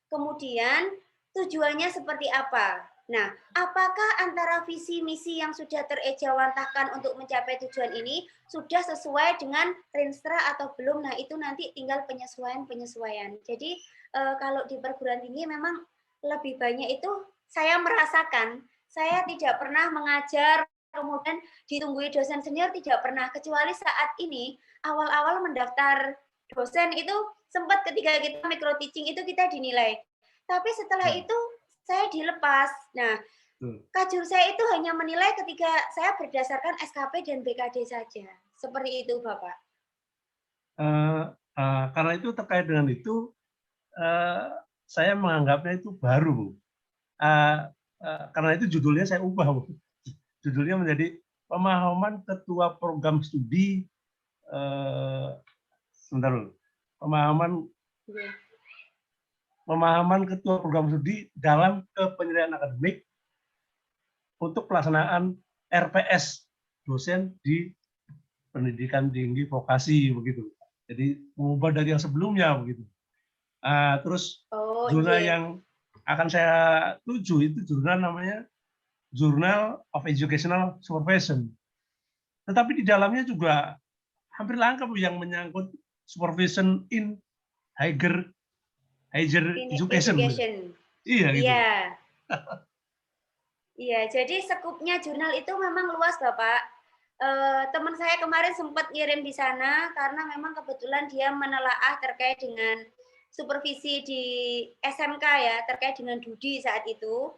A: Kemudian tujuannya seperti apa? Nah, apakah antara visi misi yang sudah terejawantahkan untuk mencapai tujuan ini sudah sesuai dengan Rinstra atau belum? Nah, itu nanti tinggal penyesuaian. Jadi kalau di perguruan tinggi memang lebih banyak itu saya merasakan, saya tidak pernah mengajar kemudian ditunggui dosen senior, tidak pernah, kecuali saat ini awal-awal mendaftar dosen itu sempat ketika kita micro teaching itu kita dinilai. Tapi setelah itu saya dilepas. Nah, kajur saya itu hanya menilai ketika saya berdasarkan SKP dan BKD saja. Seperti itu, Bapak.
F: Karena itu terkait dengan itu, saya menganggapnya itu baru. Karena itu judulnya saya ubah, Bu. Judulnya menjadi pemahaman ketua program studi, pemahaman ketua program studi dalam kepenilaian akademik untuk pelaksanaan RPS dosen di pendidikan tinggi vokasi begitu. Jadi mengubah dari yang sebelumnya begitu. Terus jurnal yang akan saya tuju itu jurnal namanya Journal of Educational Supervision. Tetapi di dalamnya juga hampir lengkap yang menyangkut supervision in higher education. Iya, gitu.
A: Iya, jadi skupnya jurnal itu memang luas, Bapak. Teman saya kemarin sempat ngirim di sana karena memang kebetulan dia menelaah terkait dengan supervisi di SMK ya, terkait dengan Dudi saat itu.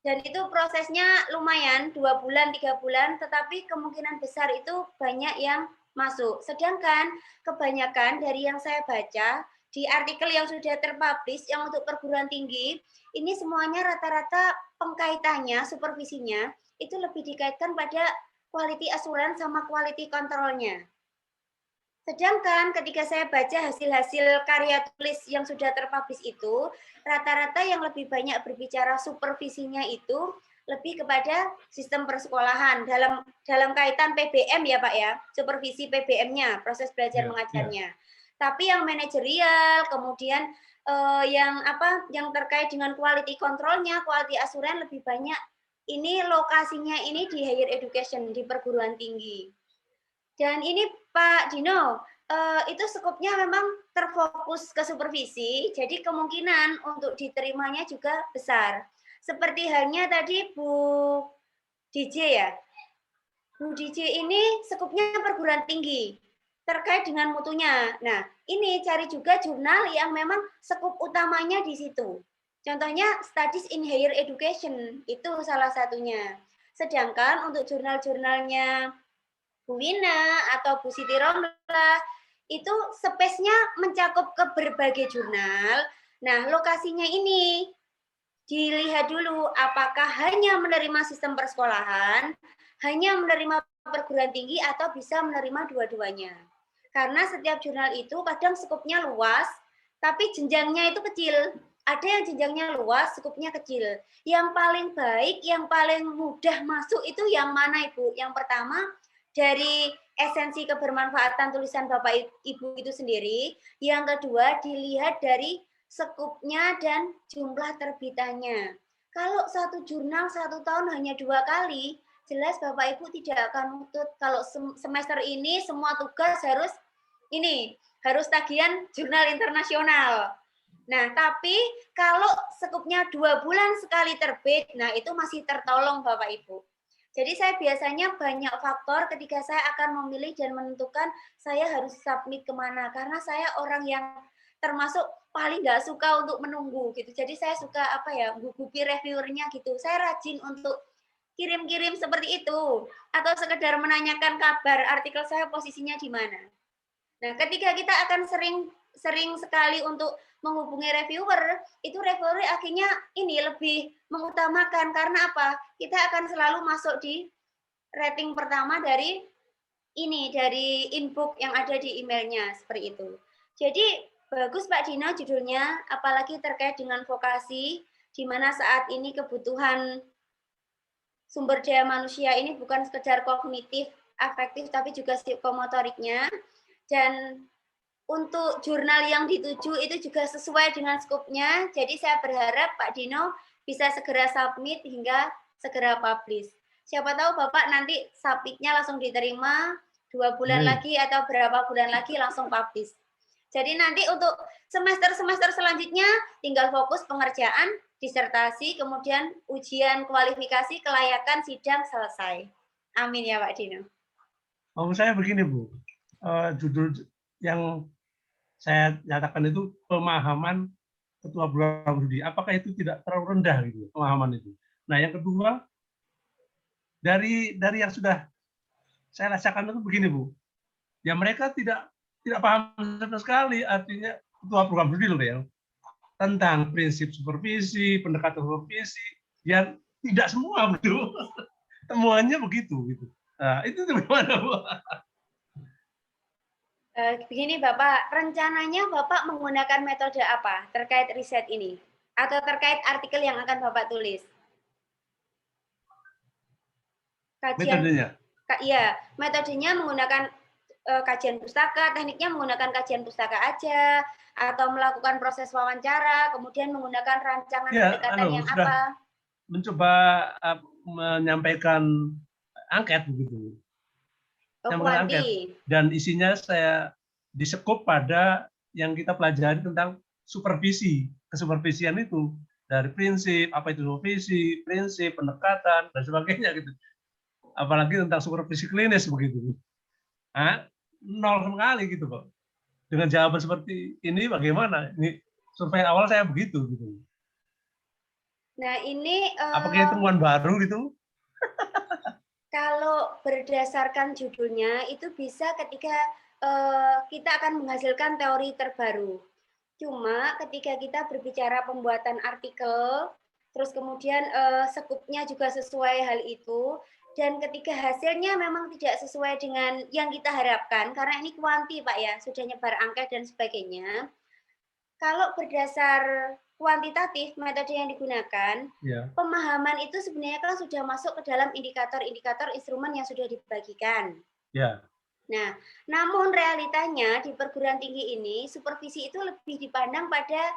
A: Dan itu prosesnya lumayan 2 bulan, 3 bulan, tetapi kemungkinan besar itu banyak yang masuk. Sedangkan kebanyakan dari yang saya baca di artikel yang sudah terpublish yang untuk perguruan tinggi, ini semuanya rata-rata pengkaitannya, supervisinya itu lebih dikaitkan pada quality assurance sama quality control-nya. Sedangkan ketika saya baca hasil-hasil karya tulis yang sudah terpublish itu, rata-rata yang lebih banyak berbicara supervisinya itu lebih kepada sistem persekolahan dalam kaitan PBM ya Pak ya, supervisi PBM-nya, proses belajar mengajarnya. Tapi yang manajerial, kemudian yang terkait dengan quality control-nya, quality assurance lebih banyak ini lokasinya ini di higher education, di perguruan tinggi. Dan ini Pak Dino, itu skupnya memang terfokus ke supervisi, jadi kemungkinan untuk diterimanya juga besar. Seperti halnya tadi Bu DJ ya. Bu DJ ini skupnya perguruan tinggi, terkait dengan mutunya. Nah, ini cari juga jurnal yang memang skup utamanya di situ. Contohnya Studies in Higher Education, itu salah satunya. Sedangkan untuk jurnal-jurnalnya Bu Wina atau Bu Siti Romlah itu space-nya mencakup ke berbagai jurnal. Nah, lokasinya ini dilihat dulu apakah hanya menerima sistem persekolahan, hanya menerima perguruan tinggi atau bisa menerima dua-duanya. Karena setiap jurnal itu kadang skupnya luas, tapi jenjangnya itu kecil. Ada yang jenjangnya luas, skupnya kecil. Yang paling baik, yang paling mudah masuk itu yang mana Ibu? Yang pertama, dari esensi kebermanfaatan tulisan Bapak Ibu itu sendiri. Yang kedua, dilihat dari skupnya dan jumlah terbitannya. Kalau satu jurnal 1 tahun hanya 2 kali, jelas Bapak Ibu tidak akan nutut. Kalau semester ini semua tugas harus tagihan jurnal internasional. Nah, tapi kalau skupnya 2 bulan sekali terbit, nah itu masih tertolong Bapak Ibu. Jadi saya biasanya banyak faktor ketika saya akan memilih dan menentukan saya harus submit kemana. Karena saya orang yang termasuk paling nggak suka untuk menunggu gitu. Jadi saya suka gugupi reviewernya gitu. Saya rajin untuk kirim-kirim seperti itu. Atau sekedar menanyakan kabar artikel saya posisinya di mana. Nah, ketika kita akan sering sekali untuk menghubungi reviewer, itu reviewer akhirnya ini lebih mengutamakan karena apa? Kita akan selalu masuk di rating pertama dari inbox yang ada di emailnya seperti itu. Jadi bagus Pak Dino judulnya, apalagi terkait dengan vokasi, di mana saat ini kebutuhan sumber daya manusia ini bukan sekedar kognitif, afektif, tapi juga psikomotoriknya. Dan untuk jurnal yang dituju itu juga sesuai dengan skupnya. Jadi saya berharap Pak Dino bisa segera submit hingga segera publish. Siapa tahu Bapak nanti submitnya langsung diterima 2 bulan lagi atau berapa bulan lagi langsung publish. Jadi nanti untuk semester-semester selanjutnya tinggal fokus pengerjaan, disertasi, kemudian ujian kualifikasi, kelayakan, sidang selesai. Amin ya Pak Dino.
F: Maksud saya begini Bu, judul yang saya nyatakan itu pemahaman Ketua Program Studi. Apakah itu tidak terlalu rendah gitu pemahaman itu? Nah, yang kedua dari yang sudah saya rasakan itu begini Bu, ya mereka tidak paham sama sekali artinya Ketua Program Studi loh ya tentang prinsip supervisi, pendekatan supervisi, ya tidak semua begitu, temuannya begitu gitu. Nah, itu gimana Bu?
A: Begini Bapak, rencananya Bapak menggunakan metode apa terkait riset ini? Atau terkait artikel yang akan Bapak tulis?
F: Metodenya?
A: Iya, metodenya menggunakan kajian pustaka, tekniknya menggunakan kajian pustaka aja, atau melakukan proses wawancara, kemudian menggunakan rancangan pendekatan yang apa?
F: Mencoba menyampaikan angket begitu. Dan isinya saya disekup pada yang kita pelajari tentang supervisi, kesupervisian itu dari prinsip apa itu supervisi, prinsip, pendekatan dan sebagainya gitu. Apalagi tentang supervisi klinis begitu. Nah, nol sekali gitu kok. Dengan jawaban seperti ini bagaimana? Ini survei awal saya begitu gitu.
A: Nah, ini
F: Apakah temuan baru gitu?
A: kalau berdasarkan judulnya itu bisa ketika kita akan menghasilkan teori terbaru. Cuma ketika kita berbicara pembuatan artikel, terus kemudian skupnya juga sesuai hal itu, dan ketika hasilnya memang tidak sesuai dengan yang kita harapkan, karena ini kuanti Pak ya, sudah nyebar angka dan sebagainya. Kalau berdasar kuantitatif metode yang digunakan, pemahaman itu sebenarnya kan sudah masuk ke dalam indikator-indikator instrumen yang sudah dibagikan.
F: Ya.
A: Nah, namun realitanya di perguruan tinggi ini supervisi itu lebih dipandang pada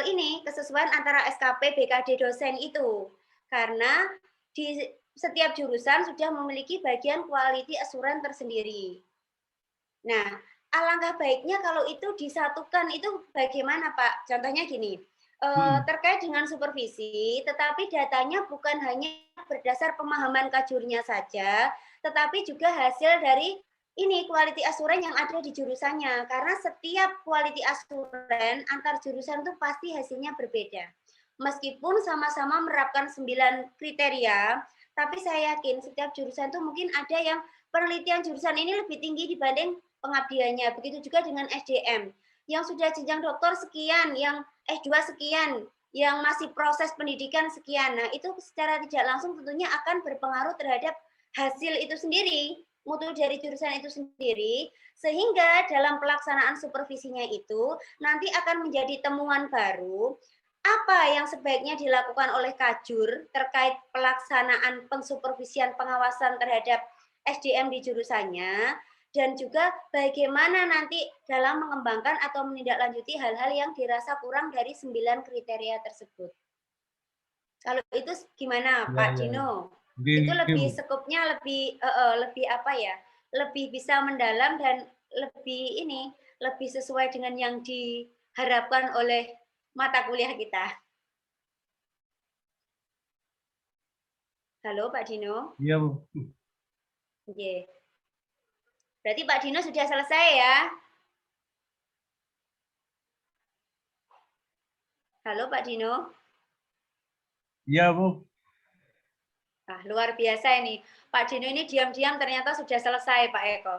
A: ini kesesuaian antara SKP BKD dosen itu. Karena di setiap jurusan sudah memiliki bagian quality assurance tersendiri. Nah, alangkah baiknya kalau itu disatukan, itu bagaimana Pak? Contohnya gini, terkait dengan supervisi, tetapi datanya bukan hanya berdasar pemahaman kajurnya saja, tetapi juga hasil dari ini quality assurance yang ada di jurusannya. Karena setiap quality assurance antar jurusan itu pasti hasilnya berbeda. Meskipun sama-sama menerapkan 9 kriteria, tapi saya yakin setiap jurusan itu mungkin ada yang penelitian jurusan ini lebih tinggi dibanding pengabdiannya. Begitu juga dengan SDM. Yang sudah jenjang doktor sekian, yang S2 sekian, yang masih proses pendidikan sekian. Nah, itu secara tidak langsung tentunya akan berpengaruh terhadap hasil itu sendiri, mutu dari jurusan itu sendiri, sehingga dalam pelaksanaan supervisinya itu nanti akan menjadi temuan baru apa yang sebaiknya dilakukan oleh kajur terkait pelaksanaan pensupervisian pengawasan terhadap SDM di jurusannya, dan juga bagaimana nanti dalam mengembangkan atau menindaklanjuti hal-hal yang dirasa kurang dari 9 kriteria tersebut. Kalau itu gimana Pak Dino? Itu lebih skupnya lebih apa ya? Lebih bisa mendalam dan lebih sesuai dengan yang diharapkan oleh mata kuliah kita. Halo Pak Dino?
F: Iya, Bu.
A: Oke. Berarti Pak Dino sudah selesai ya? Halo Pak Dino?
F: Iya, Bu.
A: Nah, luar biasa ini. Pak Dino ini diam-diam ternyata sudah selesai, Pak Eko.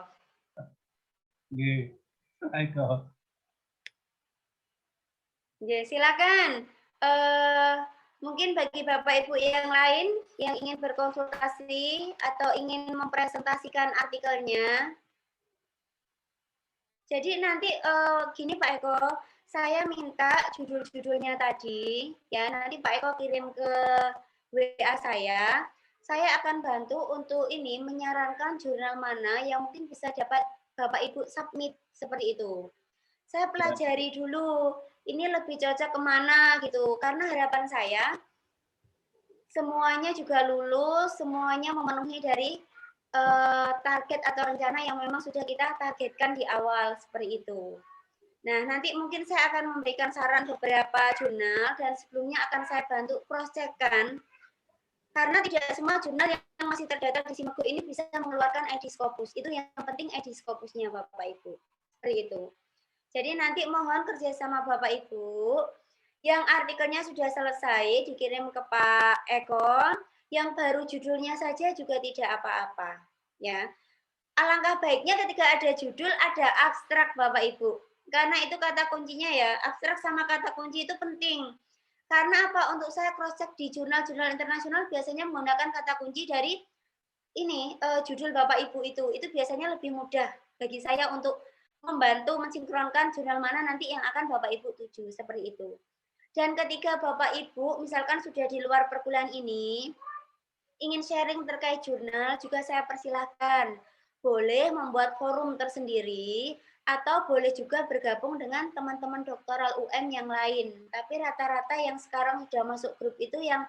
F: Iya, Eko.
A: Ya, silakan. Mungkin bagi Bapak Ibu yang lain yang ingin berkonsultasi atau ingin mempresentasikan artikelnya. Jadi nanti gini Pak Eko, saya minta judul-judulnya tadi, ya nanti Pak Eko kirim ke WA saya. Saya akan bantu untuk ini menyarankan jurnal mana yang mungkin bisa dapat Bapak Ibu submit seperti itu. Saya pelajari dulu, ini lebih cocok kemana gitu, karena harapan saya semuanya juga lulus, semuanya memenuhi dari target atau rencana yang memang sudah kita targetkan di awal seperti itu. Nah, nanti mungkin saya akan memberikan saran beberapa jurnal dan sebelumnya akan saya bantu cross-check-kan karena tidak semua jurnal yang masih terdaftar di Simago ini bisa mengeluarkan ID Scopus. Itu yang penting ID Scopusnya Bapak Ibu. Seperti itu. Jadi nanti mohon kerjasama Bapak Ibu yang artikelnya sudah selesai dikirim ke Pak Eko. Yang baru judulnya saja juga tidak apa-apa, ya. Alangkah baiknya ketika ada judul ada abstrak Bapak Ibu, karena itu kata kuncinya ya, abstrak sama kata kunci itu penting. Karena apa? Untuk saya cross check di jurnal-jurnal internasional biasanya menggunakan kata kunci dari ini judul Bapak Ibu itu biasanya lebih mudah bagi saya untuk membantu mensinkronkan jurnal mana nanti yang akan Bapak Ibu tuju seperti itu. Dan ketika Bapak Ibu misalkan sudah di luar perkuliahan ini ingin sharing terkait jurnal, juga saya persilahkan. Boleh membuat forum tersendiri, atau boleh juga bergabung dengan teman-teman doktoral UM yang lain. Tapi rata-rata yang sekarang sudah masuk grup itu yang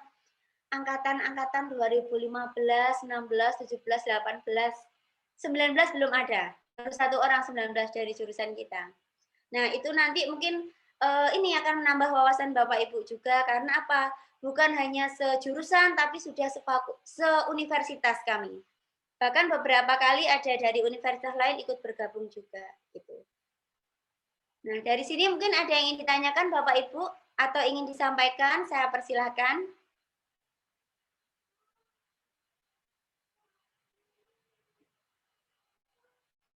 A: angkatan-angkatan 2015, 16, 17, 18, 19 belum ada. Baru satu orang 19 dari jurusan kita. Nah, itu nanti mungkin ini akan menambah wawasan Bapak Ibu juga, karena apa? Bukan hanya sejurusan, tapi sudah seuniversitas kami. Bahkan beberapa kali ada dari universitas lain ikut bergabung juga. Gitu. Nah, dari sini mungkin ada yang ingin ditanyakan Bapak Ibu, atau ingin disampaikan, saya persilahkan.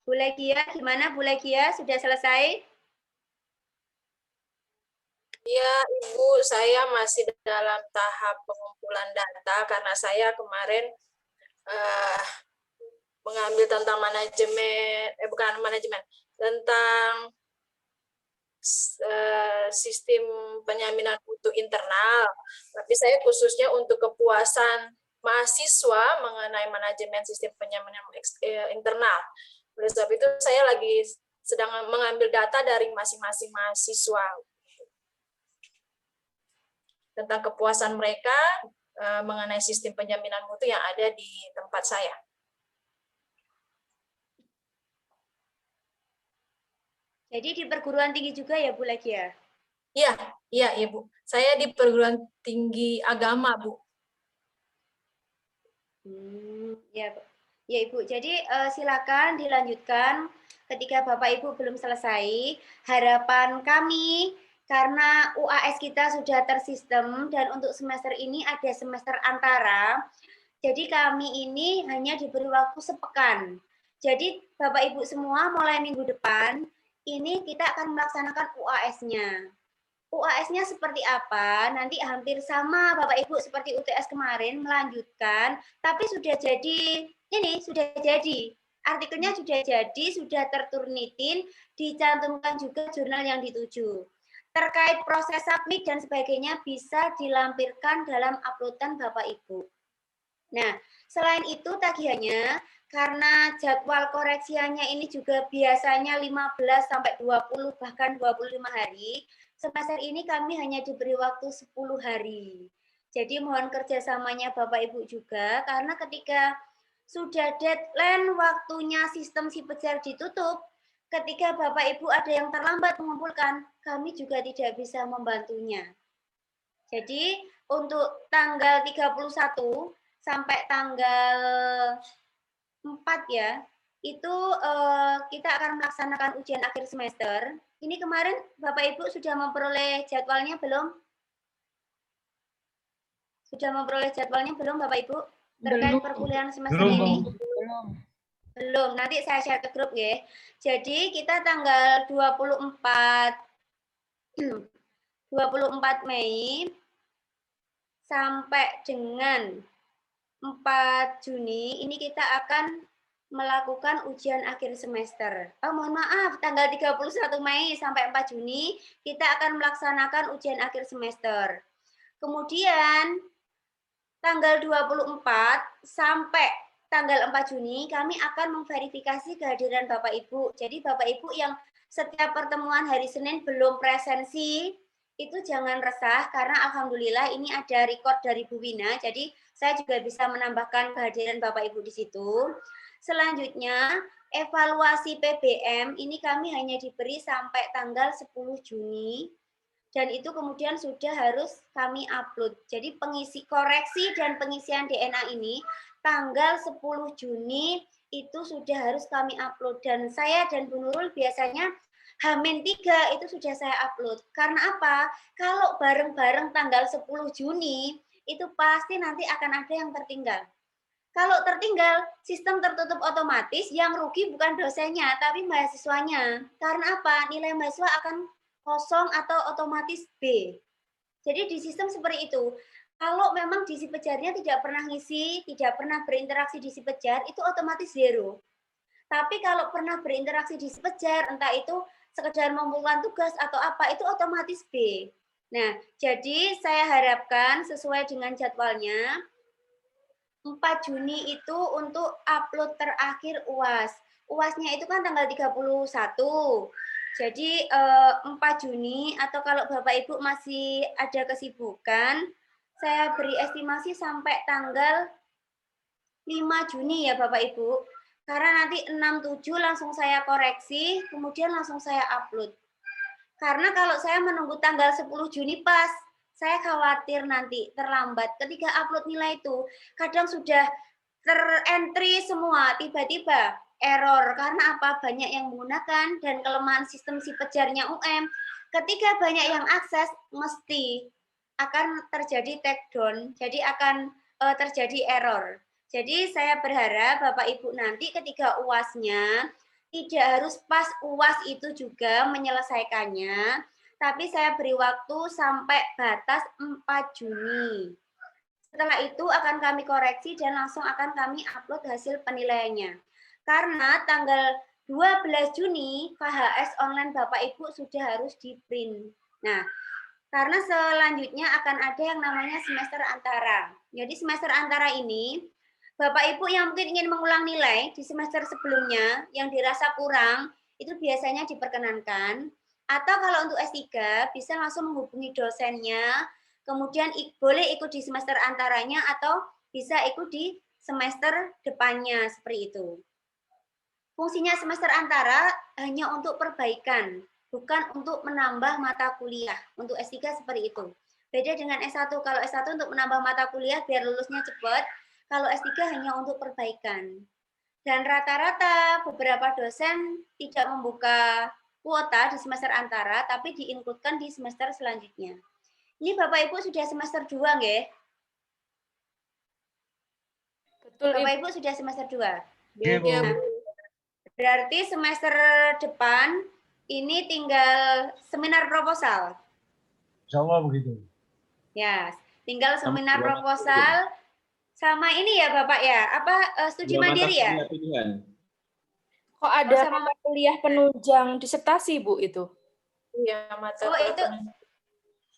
A: Bu Legia, gimana Bu Legia? Sudah selesai?
B: Ya, Ibu, saya masih dalam tahap pengumpulan data karena saya kemarin mengambil tentang manajemen, bukan manajemen, tentang sistem penjaminan mutu internal. Tapi saya khususnya untuk kepuasan mahasiswa mengenai manajemen sistem penjaminan internal. Oleh sebab itu saya lagi sedang mengambil data dari masing-masing mahasiswa tentang kepuasan mereka mengenai sistem penjaminan mutu yang ada di tempat saya.
A: Jadi di perguruan tinggi juga ya Bu Legia?
B: Iya Ibu. Saya di perguruan tinggi agama, Bu.
A: Ya, ya Ibu. Jadi silakan dilanjutkan ketika Bapak Ibu belum selesai. Harapan kami karena UAS kita sudah tersistem dan untuk semester ini ada semester antara. Jadi kami ini hanya diberi waktu sepekan. Jadi Bapak Ibu semua mulai minggu depan ini kita akan melaksanakan UAS-nya. UAS-nya seperti apa? Nanti hampir sama Bapak Ibu seperti UTS kemarin melanjutkan, tapi sudah jadi artikelnya sudah jadi, sudah terturnitin, dicantumkan juga jurnal yang dituju. Terkait proses submit dan sebagainya bisa dilampirkan dalam uploadan Bapak Ibu. Nah, selain itu tagihannya karena jadwal koreksiannya ini juga biasanya 15 sampai 20 bahkan 25 hari. Semester ini kami hanya diberi waktu 10 hari. Jadi mohon kerjasamanya Bapak Ibu juga karena ketika sudah deadline waktunya sistem Sipejar ditutup, ketika Bapak Ibu ada yang terlambat mengumpulkan, kami juga tidak bisa membantunya. Jadi untuk tanggal 31 sampai tanggal 4 ya, itu kita akan melaksanakan ujian akhir semester. Ini kemarin Bapak Ibu sudah memperoleh jadwalnya belum? Sudah memperoleh jadwalnya belum Bapak Ibu? Terkait perkuliahan semester ini? Belum, nanti saya share ke grup ya. Jadi kita tanggal 24 Mei sampai dengan 4 Juni ini kita akan melakukan ujian akhir semester. Oh, mohon maaf, tanggal 31 Mei sampai 4 Juni kita akan melaksanakan ujian akhir semester. Kemudian tanggal 24 sampai tanggal 4 Juni kami akan memverifikasi kehadiran Bapak Ibu. Jadi Bapak Ibu yang setiap pertemuan hari Senin belum presensi, itu jangan resah karena alhamdulillah ini ada record dari Bu Wina. Jadi saya juga bisa menambahkan kehadiran Bapak Ibu di situ. Selanjutnya, evaluasi PBM ini kami hanya diberi sampai tanggal 10 Juni. Dan itu kemudian sudah harus kami upload. Jadi pengisi koreksi dan pengisian DNA ini tanggal 10 Juni itu sudah harus kami upload. Dan saya dan Bu Nurul biasanya H-3 itu sudah saya upload. Karena apa? Kalau bareng-bareng tanggal 10 Juni, itu pasti nanti akan ada yang tertinggal. Kalau tertinggal, sistem tertutup otomatis, yang rugi bukan dosennya, tapi mahasiswanya. Karena apa? Nilai mahasiswa akan kosong atau otomatis B. Jadi di sistem seperti itu. Kalau memang di Sipejarnya tidak pernah ngisi, tidak pernah berinteraksi di Sipejar, itu otomatis 0. Tapi kalau pernah berinteraksi di Sipejar, entah itu sekedar mengumpulkan tugas atau apa, itu otomatis B. Nah, jadi saya harapkan sesuai dengan jadwalnya, 4 Juni itu untuk upload terakhir UAS. UASnya itu kan tanggal 31. Jadi 4 Juni atau kalau Bapak Ibu masih ada kesibukan, saya beri estimasi sampai tanggal 5 Juni ya Bapak Ibu. Karena nanti 6-7 langsung saya koreksi, kemudian langsung saya upload. Karena kalau saya menunggu tanggal 10 Juni pas, saya khawatir nanti terlambat. Ketika upload nilai itu, kadang sudah terentry semua, tiba-tiba error. Karena apa? Banyak yang menggunakan dan kelemahan sistem Sipejarnya UM. Ketika banyak yang akses, mesti akan terjadi takedown, jadi akan terjadi error. Jadi saya berharap Bapak Ibu nanti ketika UAS-nya tidak harus pas UAS itu juga menyelesaikannya, tapi saya beri waktu sampai batas 4 Juni. Setelah itu akan kami koreksi dan langsung akan kami upload hasil penilaiannya. Karena tanggal 12 Juni KHS online Bapak Ibu sudah harus di-print. Nah, karena selanjutnya akan ada yang namanya semester antara. Jadi semester antara ini, Bapak Ibu yang mungkin ingin mengulang nilai di semester sebelumnya, yang dirasa kurang, itu biasanya diperkenankan. Atau kalau untuk S3, bisa langsung menghubungi dosennya, kemudian boleh ikut di semester antaranya, atau bisa ikut di semester depannya, seperti itu. Fungsinya semester antara hanya untuk perbaikan, bukan untuk menambah mata kuliah. Untuk S3 seperti itu. Beda dengan S1. Kalau S1 untuk menambah mata kuliah biar lulusnya cepat, kalau S3 hanya untuk perbaikan. Dan rata-rata beberapa dosen tidak membuka kuota di semester antara, tapi diinkludkan di semester selanjutnya. Ini Bapak Ibu sudah semester 2, nggih?
E: Betul,
A: Bapak
E: Ibu.
A: Ibu sudah semester 2.
F: Iya, Bu.
B: Ya,
A: Berarti semester depan ini tinggal seminar proposal.
F: Insya Allah begitu.
A: Ya, tinggal seminar
G: dua mata
A: proposal sama ini ya Bapak ya, apa studi
G: Dua mata
A: mandiri ya?
G: kuliah pilihan.
E: Kok ada
A: Oh, sama
E: mata kuliah penunjang disertasi, Bu, itu?
B: iya mata
A: Oh, itu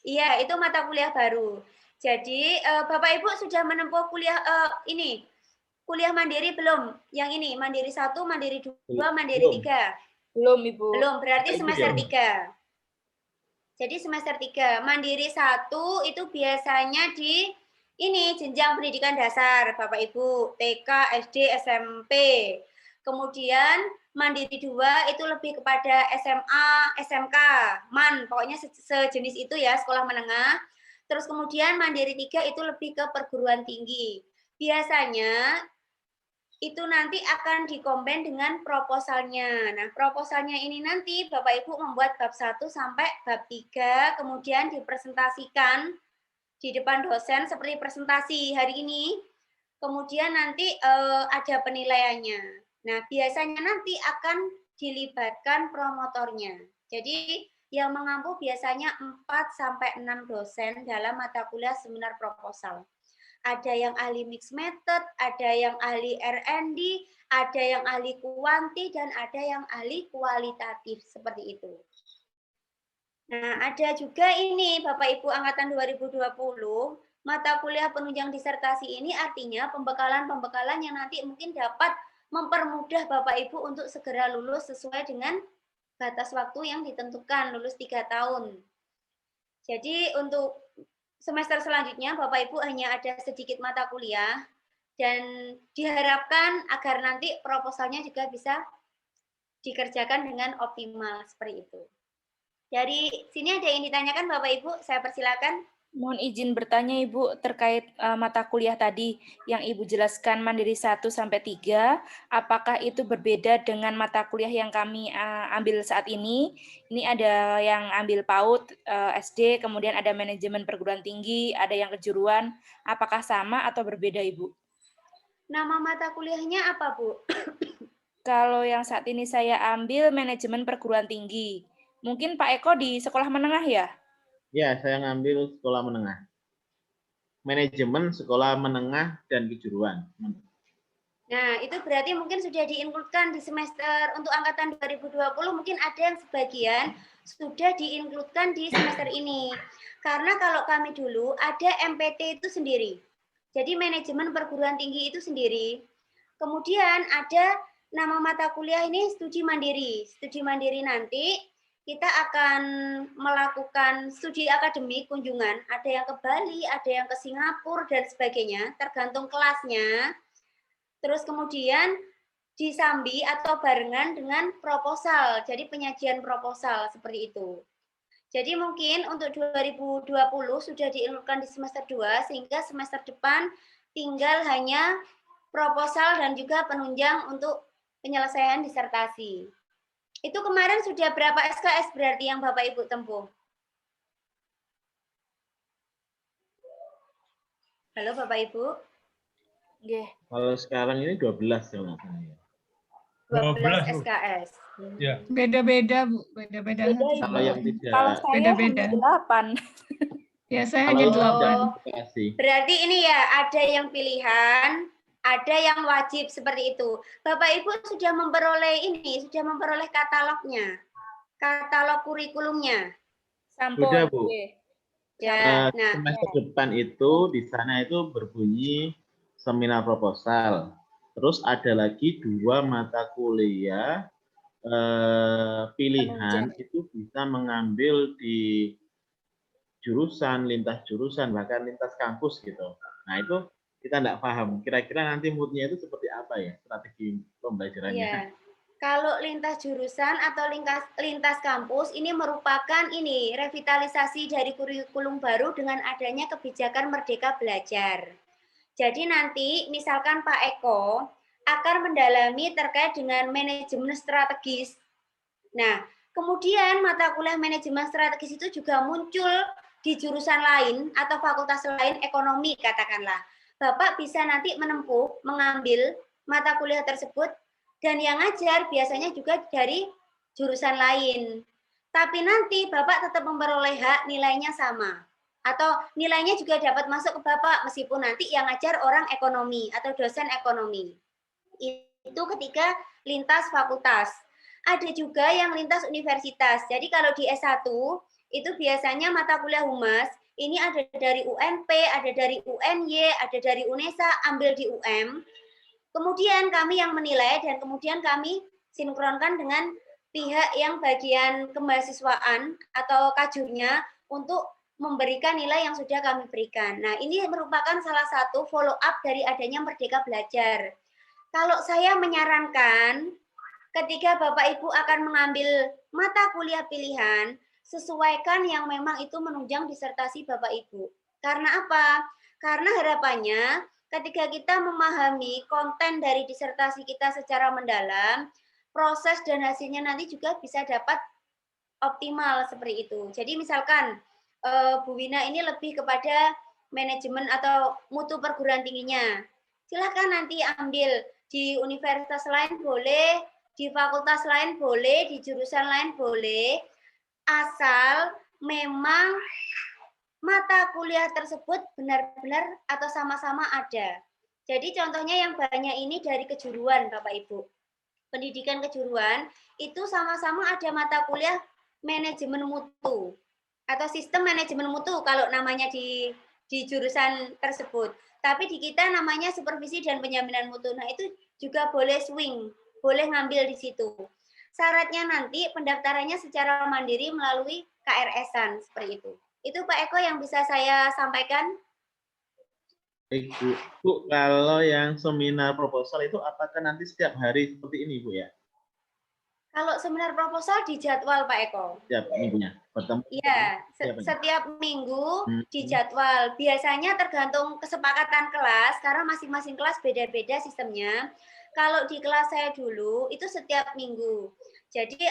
A: iya, itu mata kuliah baru. Jadi Bapak Ibu sudah menempuh kuliah ini kuliah mandiri belum? Yang ini mandiri 1, mandiri 2, mandiri
G: Belum.
A: 3.
E: Belum, Ibu.
A: Belum, berarti
G: Itu
A: semester
G: dia.
A: 3. Jadi semester 3, mandiri 1 itu biasanya di ini jenjang pendidikan dasar, Bapak Ibu, TK, SD, SMP. Kemudian mandiri 2 itu lebih kepada SMA, SMK, MAN, pokoknya sejenis itu ya, sekolah menengah. Terus kemudian mandiri 3 itu lebih ke perguruan tinggi. Biasanya itu nanti akan dikombin dengan proposalnya. Nah, proposalnya ini nanti Bapak Ibu membuat bab 1 sampai bab 3, kemudian dipresentasikan di depan dosen seperti presentasi hari ini. Kemudian nanti ada penilaiannya. Nah, biasanya nanti akan dilibatkan promotornya. Jadi yang mengampu biasanya 4 sampai 6 dosen dalam mata kuliah seminar proposal. Ada yang ahli mixed method, ada yang ahli R&D, ada yang ahli kuanti, dan ada yang ahli kualitatif, seperti itu. Nah, ada juga ini Bapak Ibu Angkatan 2020, mata kuliah penunjang disertasi ini artinya pembekalan-pembekalan yang nanti mungkin dapat mempermudah Bapak Ibu untuk segera lulus sesuai dengan batas waktu yang ditentukan, lulus 3 tahun. Jadi untuk semester selanjutnya Bapak Ibu hanya ada sedikit mata kuliah dan diharapkan agar nanti proposalnya juga bisa dikerjakan dengan optimal seperti itu. Dari sini ada yang ditanyakan Bapak Ibu, saya persilakan.
E: Mohon izin bertanya, Ibu, terkait mata kuliah tadi yang Ibu jelaskan mandiri 1 sampai 3, apakah itu berbeda dengan mata kuliah yang kami ambil saat ini? Ini ada yang ambil PAUD, SD, kemudian ada manajemen perguruan tinggi, ada yang kejuruan. Apakah sama atau berbeda, Ibu?
A: Nama mata kuliahnya apa, Bu?
E: Kalau yang saat ini saya ambil manajemen perguruan tinggi. Mungkin Pak Eko di sekolah menengah ya?
G: Ya, saya ngambil sekolah menengah. Manajemen sekolah menengah dan kejuruan.
A: Nah, itu berarti mungkin sudah diinkludkan di semester untuk angkatan 2020, mungkin ada yang sebagian sudah diinkludkan di semester ini. Karena kalau kami dulu ada MPT itu sendiri. Jadi manajemen perguruan tinggi itu sendiri. Kemudian ada nama mata kuliah ini studi mandiri. Studi mandiri nanti kita akan melakukan studi akademik kunjungan. Ada yang ke Bali, ada yang ke Singapura dan sebagainya, tergantung kelasnya. Terus kemudian disambi atau barengan dengan proposal. Jadi penyajian proposal seperti itu. Jadi mungkin untuk 2020 sudah diinkludkan di semester 2 sehingga semester depan tinggal hanya proposal dan juga penunjang untuk penyelesaian disertasi. Itu kemarin sudah berapa SKS berarti yang Bapak Ibu tempuh? Halo Bapak Ibu.
E: Nggih.
G: Kalau sekarang ini 12 kalau nggak salah ya.
A: 12
F: Bu.
A: SKS.
F: Ya.
C: Beda-beda, Bu. Beda-beda.
E: Beda,
C: nanti
E: Ibu.
G: Kalau yang
C: sama.
G: tidak,
E: Kalau saya
C: Beda-beda.
E: hanya 8.
C: Ya, saya
G: kalau
C: hanya
G: yang
C: 8.
G: tidak dikasih.
A: Berarti ini ya ada yang pilihan, ada yang wajib seperti itu. Bapak Ibu sudah memperoleh katalognya, katalog kurikulumnya.
E: Sampun.
G: Sudah, Bu.
E: Oke.
A: Ya, nah,
G: Semester depan itu di sana itu berbunyi seminar proposal. Terus ada lagi 2 mata kuliah pilihan itu bisa mengambil di jurusan, lintas jurusan, bahkan lintas kampus gitu. Nah itu kita tidak paham. Kira-kira nanti moodnya itu seperti apa ya strategi pembelajarannya?
A: iya. Kalau lintas jurusan atau lintas kampus ini merupakan revitalisasi dari kurikulum baru dengan adanya kebijakan Merdeka Belajar. Jadi nanti misalkan Pak Eko akan mendalami terkait dengan manajemen strategis. Nah, kemudian mata kuliah manajemen strategis itu juga muncul di jurusan lain atau fakultas lain, ekonomi katakanlah. Bapak bisa nanti mengambil mata kuliah tersebut, dan yang ngajar biasanya juga dari jurusan lain. Tapi nanti Bapak tetap memperoleh hak nilainya sama. Atau nilainya juga dapat masuk ke Bapak meskipun nanti yang ngajar orang ekonomi atau dosen ekonomi. Itu ketika lintas fakultas. Ada juga yang lintas universitas. Jadi kalau di S1 itu biasanya mata kuliah humas ini ada dari UNP, ada dari UNY, ada dari UNESA, ambil di UM. Kemudian kami yang menilai dan kemudian kami sinkronkan dengan pihak yang bagian kemahasiswaan atau kajurnya untuk memberikan nilai yang sudah kami berikan. Nah, ini merupakan salah satu follow up dari adanya Merdeka Belajar. Kalau saya menyarankan ketika Bapak Ibu akan mengambil mata kuliah pilihan, sesuaikan yang memang itu menunjang disertasi Bapak Ibu. Karena apa? Karena harapannya ketika kita memahami konten dari disertasi kita secara mendalam, proses dan hasilnya nanti juga bisa dapat optimal seperti itu. Jadi misalkan Bu Wina ini lebih kepada manajemen atau mutu perguruan tingginya. Silakan nanti ambil di universitas lain boleh, di fakultas lain boleh, di jurusan lain boleh, asal memang mata kuliah tersebut benar-benar atau sama-sama ada. Jadi contohnya yang banyak ini dari kejuruan Bapak Ibu. Pendidikan kejuruan itu sama-sama ada mata kuliah manajemen mutu atau sistem manajemen mutu kalau namanya di jurusan tersebut. Tapi di kita namanya supervisi dan penjaminan mutu. Nah, itu juga boleh swing, boleh ngambil di situ. Syaratnya nanti pendaftarannya secara mandiri melalui KRS-an seperti itu. Itu Pak Eko yang bisa saya sampaikan.
G: Baik, Bu. Bu, kalau yang seminar proposal itu apakah nanti setiap hari seperti ini, Bu ya?
A: Kalau seminar proposal dijadwal Pak Eko.
G: Setiap minggunya bertemu?
A: Iya, setiap minggu dijadwal. Biasanya tergantung kesepakatan kelas, karena masing-masing kelas beda-beda sistemnya. Kalau di kelas saya dulu, itu setiap minggu. Jadi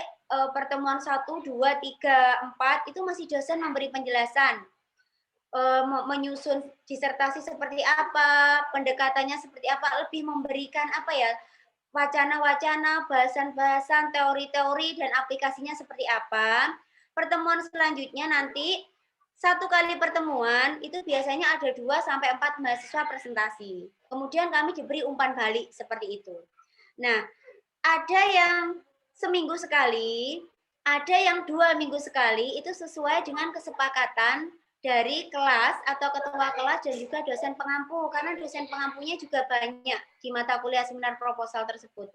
A: pertemuan 1, 2, 3, 4 itu masih dosen memberi penjelasan, menyusun disertasi seperti apa, pendekatannya seperti apa, lebih memberikan apa ya, wacana-wacana, bahasan-bahasan, teori-teori dan aplikasinya seperti apa. Pertemuan selanjutnya nanti 1 kali pertemuan itu biasanya ada 2 sampai 4 mahasiswa presentasi. Kemudian kami diberi umpan balik seperti itu. Nah, ada yang seminggu sekali, ada yang 2 minggu sekali, itu sesuai dengan kesepakatan dari kelas atau ketua kelas dan juga dosen pengampu, karena dosen pengampunya juga banyak di mata kuliah seminar proposal tersebut.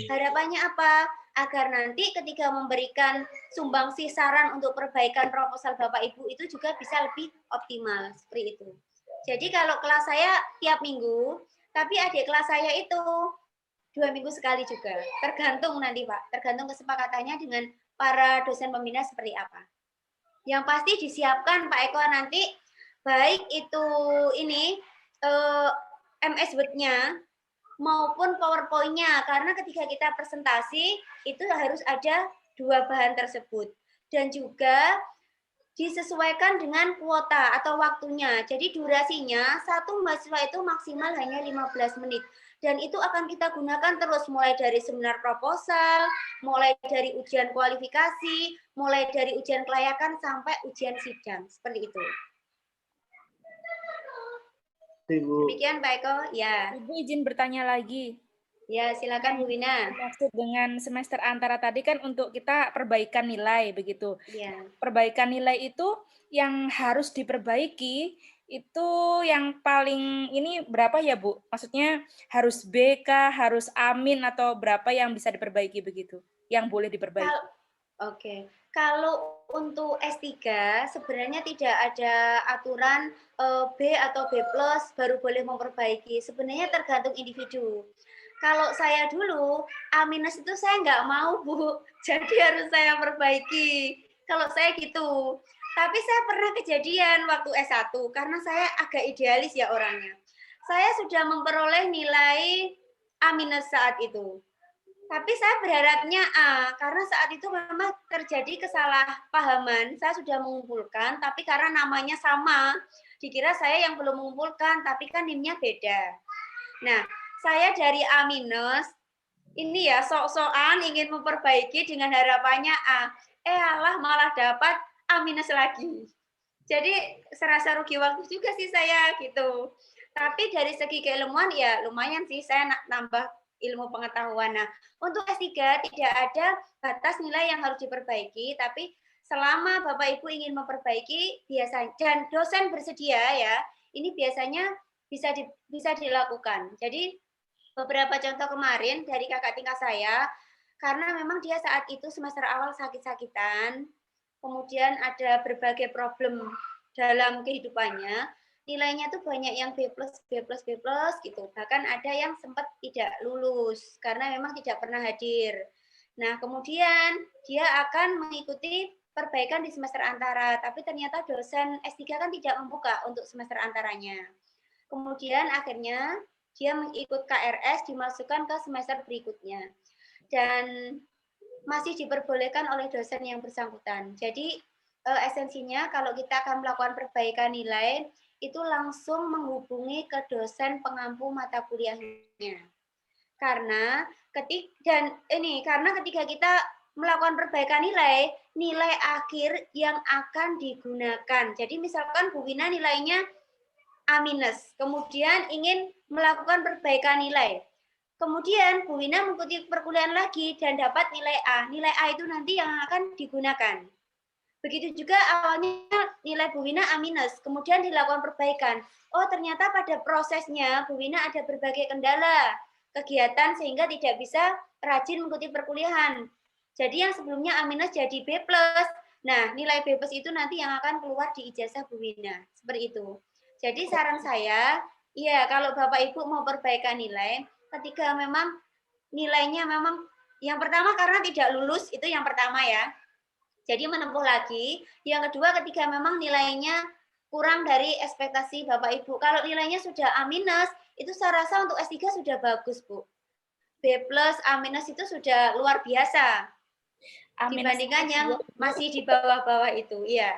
A: Harapannya apa? Agar nanti ketika memberikan sumbangsi saran untuk perbaikan proposal Bapak Ibu itu juga bisa lebih optimal seperti itu. Jadi kalau kelas saya tiap minggu, tapi adik kelas saya itu 2 minggu sekali juga. Tergantung nanti Pak, tergantung kesepakatannya dengan para dosen pembina seperti apa. Yang pasti disiapkan Pak Eko nanti, baik itu ini MS Word-nya maupun PowerPoint-nya, karena ketika kita presentasi itu harus ada 2 bahan tersebut. Dan juga disesuaikan dengan kuota atau waktunya. Jadi durasinya 1 mahasiswa itu maksimal hanya 15 menit. Dan itu akan kita gunakan terus mulai dari seminar proposal, mulai dari ujian kualifikasi, mulai dari ujian kelayakan sampai ujian sidang. Seperti itu.
G: Ibu.
A: Demikian Pak Eko. Ya.
E: Ibu izin bertanya lagi.
A: Ya, silakan Bu Wina.
E: Maksud dengan semester antara tadi kan untuk kita perbaikan nilai begitu.
A: Ya.
E: Perbaikan nilai itu yang harus diperbaiki itu yang paling ini berapa ya Bu? Maksudnya harus B kah, harus Amin atau berapa yang bisa diperbaiki begitu? Yang boleh diperbaiki?
A: Oke. Kalau untuk S3 sebenarnya tidak ada aturan B atau B+ baru boleh memperbaiki. Sebenarnya tergantung individu. Kalau saya dulu A- itu saya nggak mau Bu, jadi harus saya perbaiki. Kalau saya gitu. Tapi saya pernah kejadian waktu S1 karena saya agak idealis ya orangnya. Saya sudah memperoleh nilai A- saat itu. Tapi saya berharapnya A, karena saat itu memang terjadi kesalahpahaman. Saya sudah mengumpulkan, tapi karena namanya sama, dikira saya yang belum mengumpulkan, tapi kan NIM-nya beda. Nah, saya dari A-, ini ya sok-sokan ingin memperbaiki dengan harapannya A. Alah malah dapat A- lagi. Jadi serasa rugi waktu juga sih saya gitu. Tapi dari segi keilmuan ya lumayan sih saya nambah ilmu pengetahuan. Nah, untuk S3 tidak ada batas nilai yang harus diperbaiki, tapi selama Bapak Ibu ingin memperbaiki biasanya dan dosen bersedia ya, ini biasanya bisa dilakukan. Jadi beberapa contoh kemarin dari kakak tingkat saya, karena memang dia saat itu semester awal sakit-sakitan, kemudian ada berbagai problem dalam kehidupannya, nilainya tuh banyak yang B+, gitu. Bahkan ada yang sempat tidak lulus karena memang tidak pernah hadir. Nah, kemudian dia akan mengikuti perbaikan di semester antara, tapi ternyata dosen S3 kan tidak membuka untuk semester antaranya. Kemudian akhirnya dia mengikut KRS dimasukkan ke semester berikutnya. Dan masih diperbolehkan oleh dosen yang bersangkutan. Jadi esensinya kalau kita akan melakukan perbaikan nilai, itu langsung menghubungi ke dosen pengampu mata kuliahnya. Karena ketika kita melakukan perbaikan nilai, nilai akhir yang akan digunakan. Jadi misalkan Bu Wina nilainya A-, kemudian ingin melakukan perbaikan nilai. Kemudian Bu Wina mengikuti perkuliahan lagi dan dapat nilai A. Nilai A itu nanti yang akan digunakan. Begitu juga awalnya nilai Bu Wina A-, kemudian dilakukan perbaikan. Oh, ternyata pada prosesnya Bu Wina ada berbagai kendala kegiatan sehingga tidak bisa rajin mengikuti perkuliahan. Jadi yang sebelumnya A- jadi B+. Nah, nilai B+ itu nanti yang akan keluar di ijazah Bu Wina. Seperti itu. Jadi saran saya, ya kalau Bapak Ibu mau perbaikan nilai, ketika memang nilainya memang yang pertama karena tidak lulus, itu yang pertama ya. Jadi menempuh lagi. Yang kedua ketika memang nilainya kurang dari ekspektasi Bapak Ibu. Kalau nilainya sudah A-, itu saya rasa untuk S3 sudah bagus, Bu. B+, A- itu sudah luar biasa. Dibandingkan yang masih di bawah-bawah itu. Iya.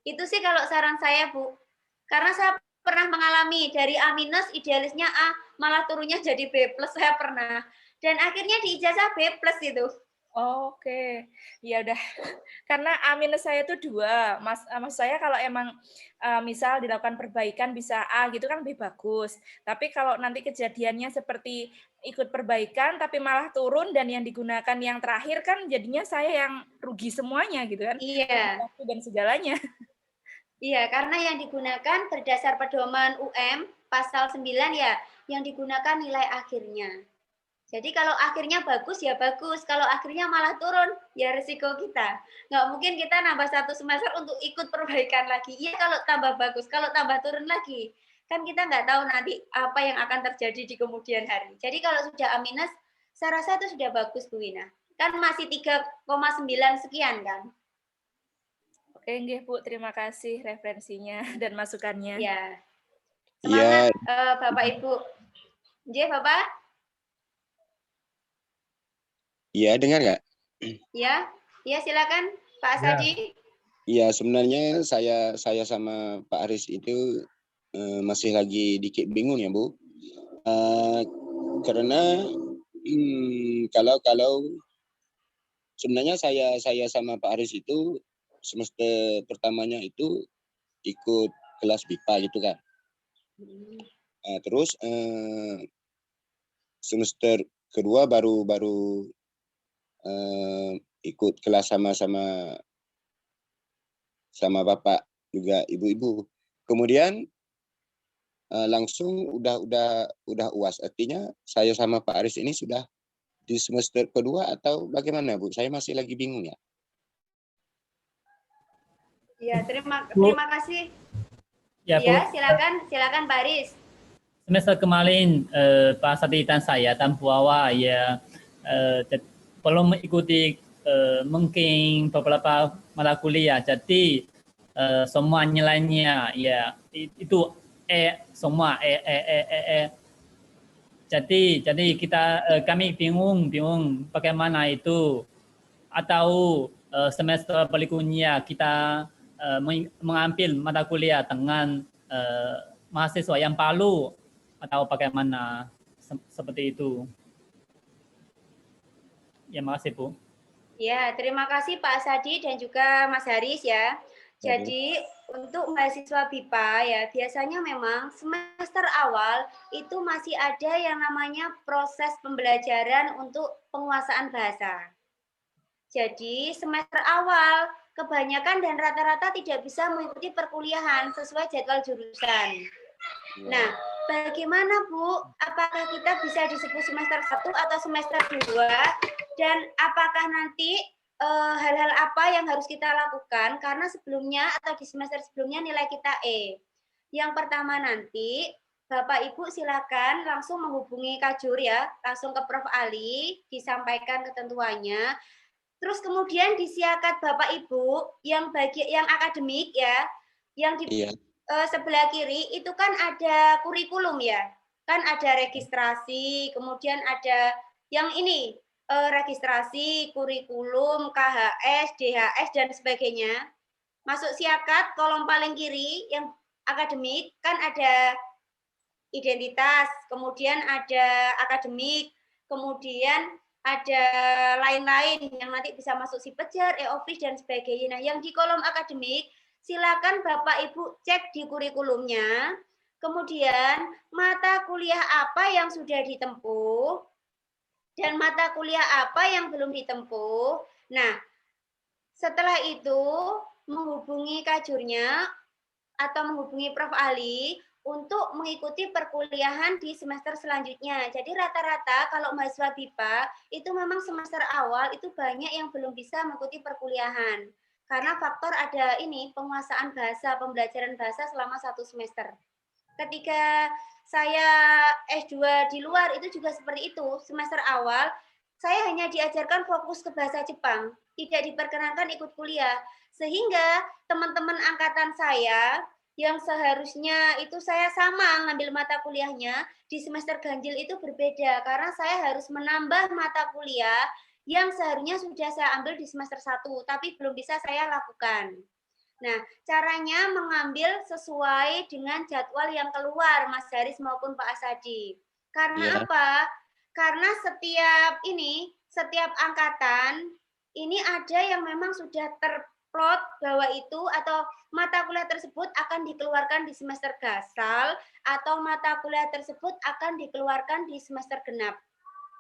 A: Itu sih kalau saran saya, Bu. Karena saya pernah mengalami dari A- idealisnya A, malah turunnya jadi B+, saya pernah. Dan akhirnya di ijazah B+ itu.
E: Oke, ya udah. Karena A- saya itu 2. Mas saya kalau emang misal dilakukan perbaikan bisa A gitu kan lebih bagus. Tapi kalau nanti kejadiannya seperti ikut perbaikan tapi malah turun dan yang digunakan yang terakhir kan jadinya saya yang rugi semuanya gitu kan.
A: Iya.
E: Waktu dan segalanya.
A: Iya, karena yang digunakan berdasar pedoman UM pasal 9 ya, yang digunakan nilai akhirnya. Jadi kalau akhirnya bagus ya bagus, kalau akhirnya malah turun ya resiko kita. Nggak mungkin kita nambah 1 semester untuk ikut perbaikan lagi. Iya kalau tambah bagus, kalau tambah turun lagi. Kan kita nggak tahu nanti apa yang akan terjadi di kemudian hari. Jadi kalau sudah A-, saya rasa itu sudah bagus Bu Wina. Kan masih 3,9 sekian kan.
E: Oke, nggih Bu, terima kasih referensinya dan masukannya.
A: Ya. Semangat Bapak Ibu. Nggih, Bapak?
H: Iya, dengar nggak?
A: Ya, ya silakan Pak Asadi.
H: Iya, sebenarnya saya sama Pak Aris itu masih lagi dikit bingung ya, Bu. karena kalau sebenarnya saya sama Pak Aris itu semester pertamanya itu ikut kelas BIPA gitu kan. Nah, terus semester kedua baru ikut kelas sama Bapak juga ibu-ibu. Kemudian langsung udah UAS. Artinya saya sama Pak Aris ini sudah di semester kedua atau bagaimana, Bu? Saya masih lagi bingung ya.
A: Ya, terima kasih.
I: Ya,
A: Ya, silakan Pak Aris.
I: Semester kemarin Pak Sati dan saya dan Bu Awa ya belum mengikuti mungkin beberapa mata kuliah. Jadi semua nilainya ya itu semua. Jadi kami bingung bagaimana itu, atau semester berikutnya kita mengambil mata kuliah dengan mahasiswa yang baru atau bagaimana seperti itu. Ya, makasih Bu.
A: Ya, terima kasih Pak Sadi dan juga Mas Haris ya. Jadi untuk mahasiswa BIPA ya biasanya memang semester awal itu masih ada yang namanya proses pembelajaran untuk penguasaan bahasa. Jadi semester awal kebanyakan dan rata-rata tidak bisa mengikuti perkuliahan sesuai jadwal jurusan. Nah, bagaimana Bu? Apakah kita bisa disebut semester 1 atau semester 2? Dan apakah nanti hal-hal apa yang harus kita lakukan? Karena sebelumnya atau di semester sebelumnya nilai kita E. Yang pertama nanti, Bapak Ibu silakan langsung menghubungi Kajur ya, langsung ke Prof. Ali, disampaikan ketentuannya. Terus kemudian di siakat Bapak Ibu yang akademik ya, yang di sebelah kiri itu kan ada kurikulum ya, kan ada registrasi, kemudian ada yang ini registrasi, kurikulum, KHS, DHS dan sebagainya. Masuk siakat kolom paling kiri yang akademik kan ada identitas, kemudian ada akademik, kemudian ada lain-lain yang nanti bisa masuk si pejar, e-office dan sebagainya. Nah, yang di kolom akademik silakan Bapak Ibu cek di kurikulumnya. Kemudian mata kuliah apa yang sudah ditempuh dan mata kuliah apa yang belum ditempuh. Nah, setelah itu menghubungi kajurnya atau menghubungi Prof. Ali untuk mengikuti perkuliahan di semester selanjutnya. Jadi rata-rata kalau mahasiswa BIPA itu memang semester awal itu banyak yang belum bisa mengikuti perkuliahan. Karena faktor ada ini penguasaan bahasa, pembelajaran bahasa selama 1 semester. Ketika saya S2 di luar itu juga seperti itu. Semester awal saya hanya diajarkan fokus ke bahasa Jepang, tidak diperkenankan ikut kuliah. Sehingga teman-teman angkatan saya yang seharusnya itu saya sama ngambil mata kuliahnya, di semester ganjil itu berbeda karena saya harus menambah mata kuliah yang seharusnya sudah saya ambil di semester 1 tapi belum bisa saya lakukan. Nah, caranya mengambil sesuai dengan jadwal yang keluar Mas Haris maupun Pak Asadi. Karena apa? Karena setiap angkatan ini ada yang memang sudah terplot bahwa itu atau mata kuliah tersebut akan dikeluarkan di semester gasal atau mata kuliah tersebut akan dikeluarkan di semester genap.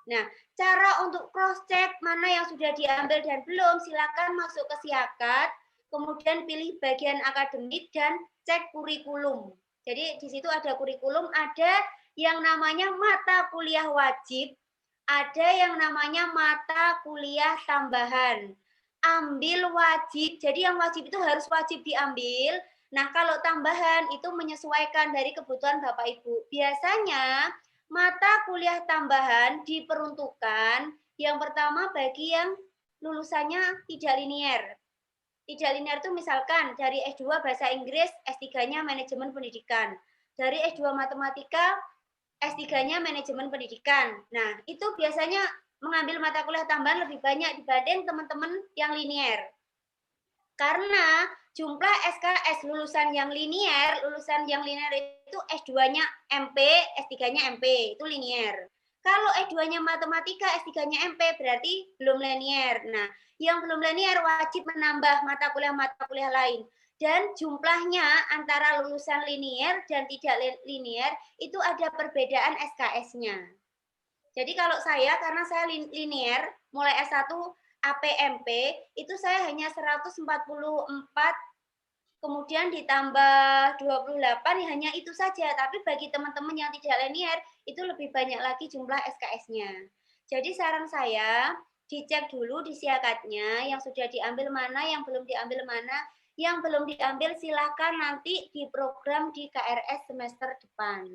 A: Nah, cara untuk cross check mana yang sudah diambil dan belum, silakan masuk ke siakat, kemudian pilih bagian akademik dan cek kurikulum. Jadi di situ ada kurikulum, ada yang namanya mata kuliah wajib, ada yang namanya mata kuliah tambahan. Ambil wajib, jadi yang wajib itu harus wajib diambil. Nah, kalau tambahan itu menyesuaikan dari kebutuhan Bapak Ibu. Biasanya mata kuliah tambahan diperuntukkan yang pertama bagi yang lulusannya tidak linier. Tidak linier itu misalkan dari S2 Bahasa Inggris, S3-nya Manajemen Pendidikan. Dari S2 Matematika, S3-nya Manajemen Pendidikan. Nah, itu biasanya mengambil mata kuliah tambahan lebih banyak dibanding teman-teman yang linier. Karena jumlah SKS lulusan yang linier itu S2-nya MP, S3-nya MP, itu linier. Kalau S2-nya matematika, S3-nya MP berarti belum linear. Nah, yang belum linear wajib menambah mata kuliah lain. Dan jumlahnya antara lulusan linear dan tidak linear itu ada perbedaan SKS-nya. Jadi kalau saya, karena saya linear, mulai S1 APMP, itu saya hanya 144, kemudian ditambah 28, ya hanya itu saja. Tapi bagi teman-teman yang tidak linear, itu lebih banyak lagi jumlah SKS-nya. Jadi saran saya, dicek dulu di siakatnya, yang sudah diambil mana, yang belum diambil mana. Yang belum diambil silakan nanti diprogram di KRS semester depan.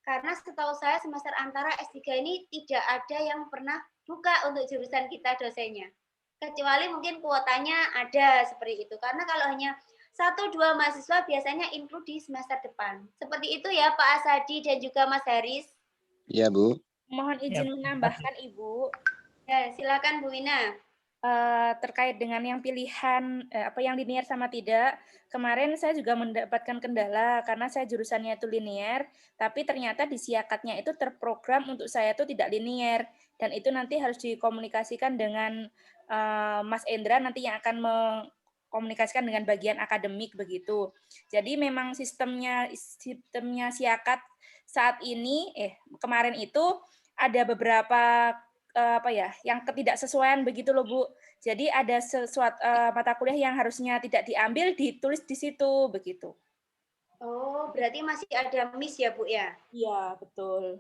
A: Karena setahu saya semester antara S3 ini tidak ada yang pernah buka untuk jurusan kita dosennya. Kecuali mungkin kuotanya ada seperti itu. Karena kalau hanya 1-2 mahasiswa biasanya include di semester depan. Seperti itu ya Pak Asadi dan juga Mas Haris.
H: Iya, Bu.
E: Mohon izin menambahkan Ibu.
A: Ya, silakan Bu Wina.
E: Terkait dengan yang pilihan apa yang linear sama tidak, kemarin saya juga mendapatkan kendala karena saya jurusannya itu linear, tapi ternyata di siakatnya itu terprogram untuk saya itu tidak linear, dan itu nanti harus dikomunikasikan dengan Mas Endra nanti yang akan mengkomunikasikan dengan bagian akademik begitu. Jadi memang sistemnya siakat saat ini kemarin itu ada beberapa yang ketidaksesuaian begitu loh Bu. Jadi ada sesuatu mata kuliah yang harusnya tidak diambil ditulis di situ begitu.
A: Oh, berarti masih ada miss ya Bu ya?
E: Iya, betul.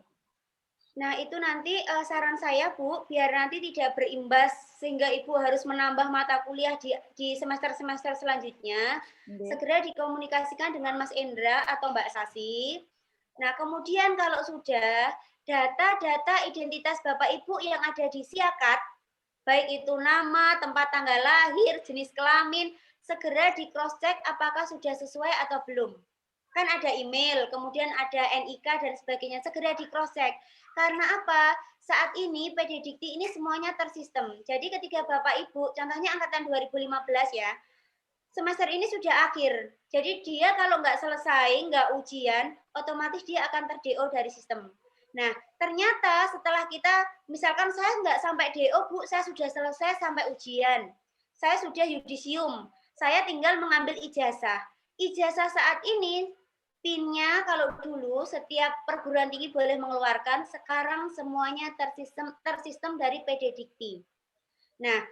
A: Nah, itu nanti saran saya Bu, biar nanti tidak berimbas sehingga Ibu harus menambah mata kuliah di semester-semester selanjutnya, segera dikomunikasikan dengan Mas Endra atau Mbak Sasi. Nah, kemudian kalau sudah data-data identitas Bapak Ibu yang ada di siakat, baik itu nama, tempat tanggal lahir, jenis kelamin, segera di cross check apakah sudah sesuai atau belum. Kan ada email, kemudian ada NIK dan sebagainya, segera di cross check. Karena apa? Saat ini PD Dikti ini semuanya tersistem. Jadi ketika Bapak Ibu, contohnya angkatan 2015 ya, semester ini sudah akhir. Jadi dia kalau nggak selesai, nggak ujian, otomatis dia akan ter-DO dari sistem. Nah, ternyata setelah kita, misalkan saya nggak sampai DO, Bu, saya sudah selesai sampai ujian. Saya sudah yudisium. Saya tinggal mengambil ijazah. Ijazah saat ini, PIN-nya kalau dulu setiap perguruan tinggi boleh mengeluarkan, sekarang semuanya tersistem dari PD Dikti. Nah,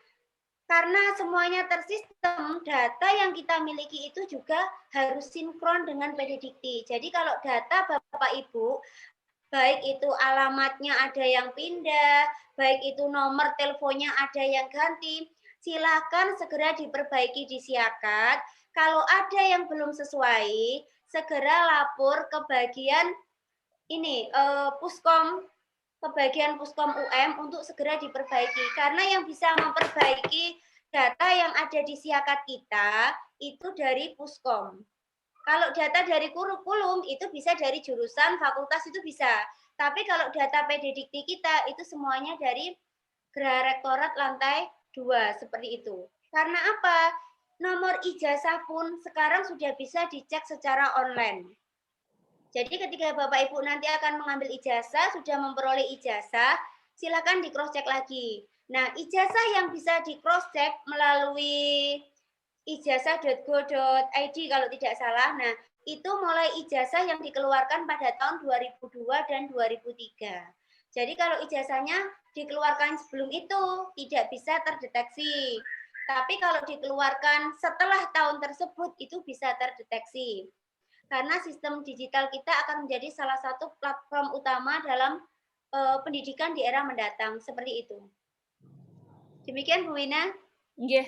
A: karena semuanya tersistem, data yang kita miliki itu juga harus sinkron dengan PD Dikti. Jadi kalau data Bapak Ibu, baik itu alamatnya ada yang pindah, baik itu nomor teleponnya ada yang ganti, silakan segera diperbaiki di siakat. Kalau ada yang belum sesuai, segera lapor ke bagian ini Puskom, ke bagian Puskom UM untuk segera diperbaiki. Karena yang bisa memperbaiki data yang ada di siakat kita itu dari Puskom. Kalau data dari kurikulum itu bisa dari jurusan, fakultas itu bisa. Tapi kalau data PD Dikti kita itu semuanya dari Geraha Rektorat lantai 2 seperti itu. Karena apa? Nomor ijazah pun sekarang sudah bisa dicek secara online. Jadi ketika Bapak Ibu nanti akan mengambil ijazah, sudah memperoleh ijazah, silakan di cross check lagi. Nah, ijazah yang bisa di cross check melalui ijazah.go.id kalau tidak salah. Nah, itu mulai ijazah yang dikeluarkan pada tahun 2002 dan 2003. Jadi kalau ijazahnya dikeluarkan sebelum itu tidak bisa terdeteksi. Tapi kalau dikeluarkan setelah tahun tersebut itu bisa terdeteksi. Karena sistem digital kita akan menjadi salah satu platform utama dalam pendidikan di era mendatang. Seperti itu. Demikian Bu Wina.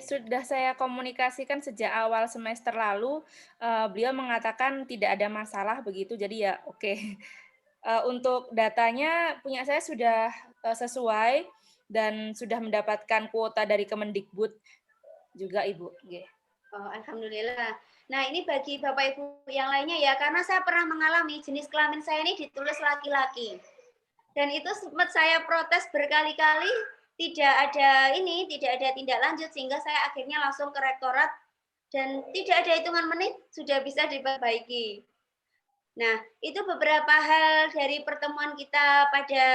E: Sudah saya komunikasikan sejak awal semester lalu. Beliau mengatakan tidak ada masalah begitu, jadi ya oke. Untuk datanya punya saya sudah sesuai dan sudah mendapatkan kuota dari Kemendikbud juga Ibu.
A: Oh, alhamdulillah. Nah, ini bagi Bapak Ibu yang lainnya ya, karena saya pernah mengalami jenis kelamin saya ini ditulis laki-laki. Dan itu sempat saya protes berkali-kali, tidak ada tindak lanjut, sehingga saya akhirnya langsung ke rektorat dan tidak ada hitungan menit sudah bisa diperbaiki. Nah, itu beberapa hal dari pertemuan kita pada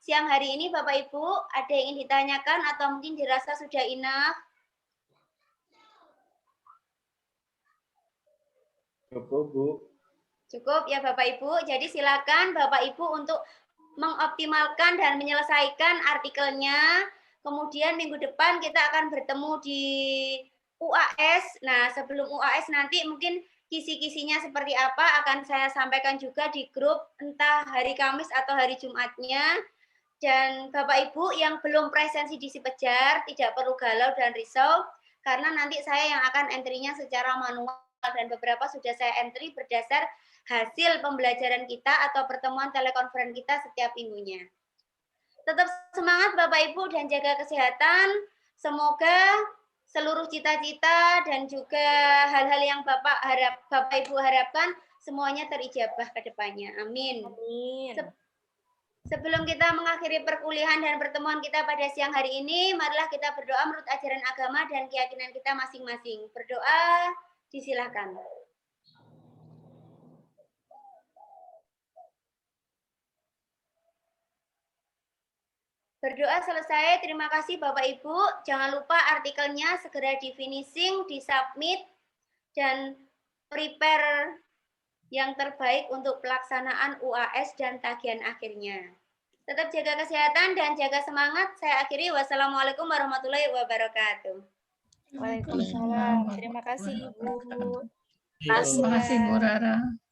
A: siang hari ini Bapak Ibu, ada yang ingin ditanyakan atau mungkin dirasa sudah enough?
G: Cukup, Bu.
A: Cukup ya Bapak Ibu. Jadi silakan Bapak Ibu untuk mengoptimalkan dan menyelesaikan artikelnya. Kemudian minggu depan kita akan bertemu di UAS. Nah, sebelum UAS nanti mungkin kisi-kisinya seperti apa akan saya sampaikan juga di grup entah hari Kamis atau hari Jumatnya. Dan Bapak Ibu yang belum presensi di Sipejar tidak perlu galau dan risau karena nanti saya yang akan entry-nya secara manual dan beberapa sudah saya entry berdasar hasil pembelajaran kita atau pertemuan telekonferensi kita setiap minggunya. Tetap semangat Bapak Ibu dan jaga kesehatan. Semoga seluruh cita-cita dan juga hal-hal yang Bapak Ibu harapkan semuanya terijabah ke depannya. Amin.
E: Amin.
A: Sebelum kita mengakhiri perkuliahan dan pertemuan kita pada siang hari ini, marilah kita berdoa menurut ajaran agama dan keyakinan kita masing-masing. Berdoa, disilakan. Berdoa selesai, terima kasih Bapak Ibu. Jangan lupa artikelnya segera di finishing, di submit, dan prepare yang terbaik untuk pelaksanaan UAS dan tagihan akhirnya. Tetap jaga kesehatan dan jaga semangat. Saya akhiri. Wassalamualaikum warahmatullahi wabarakatuh.
E: Waalaikumsalam. Terima kasih Ibu.
C: Terima kasih Bu Rara.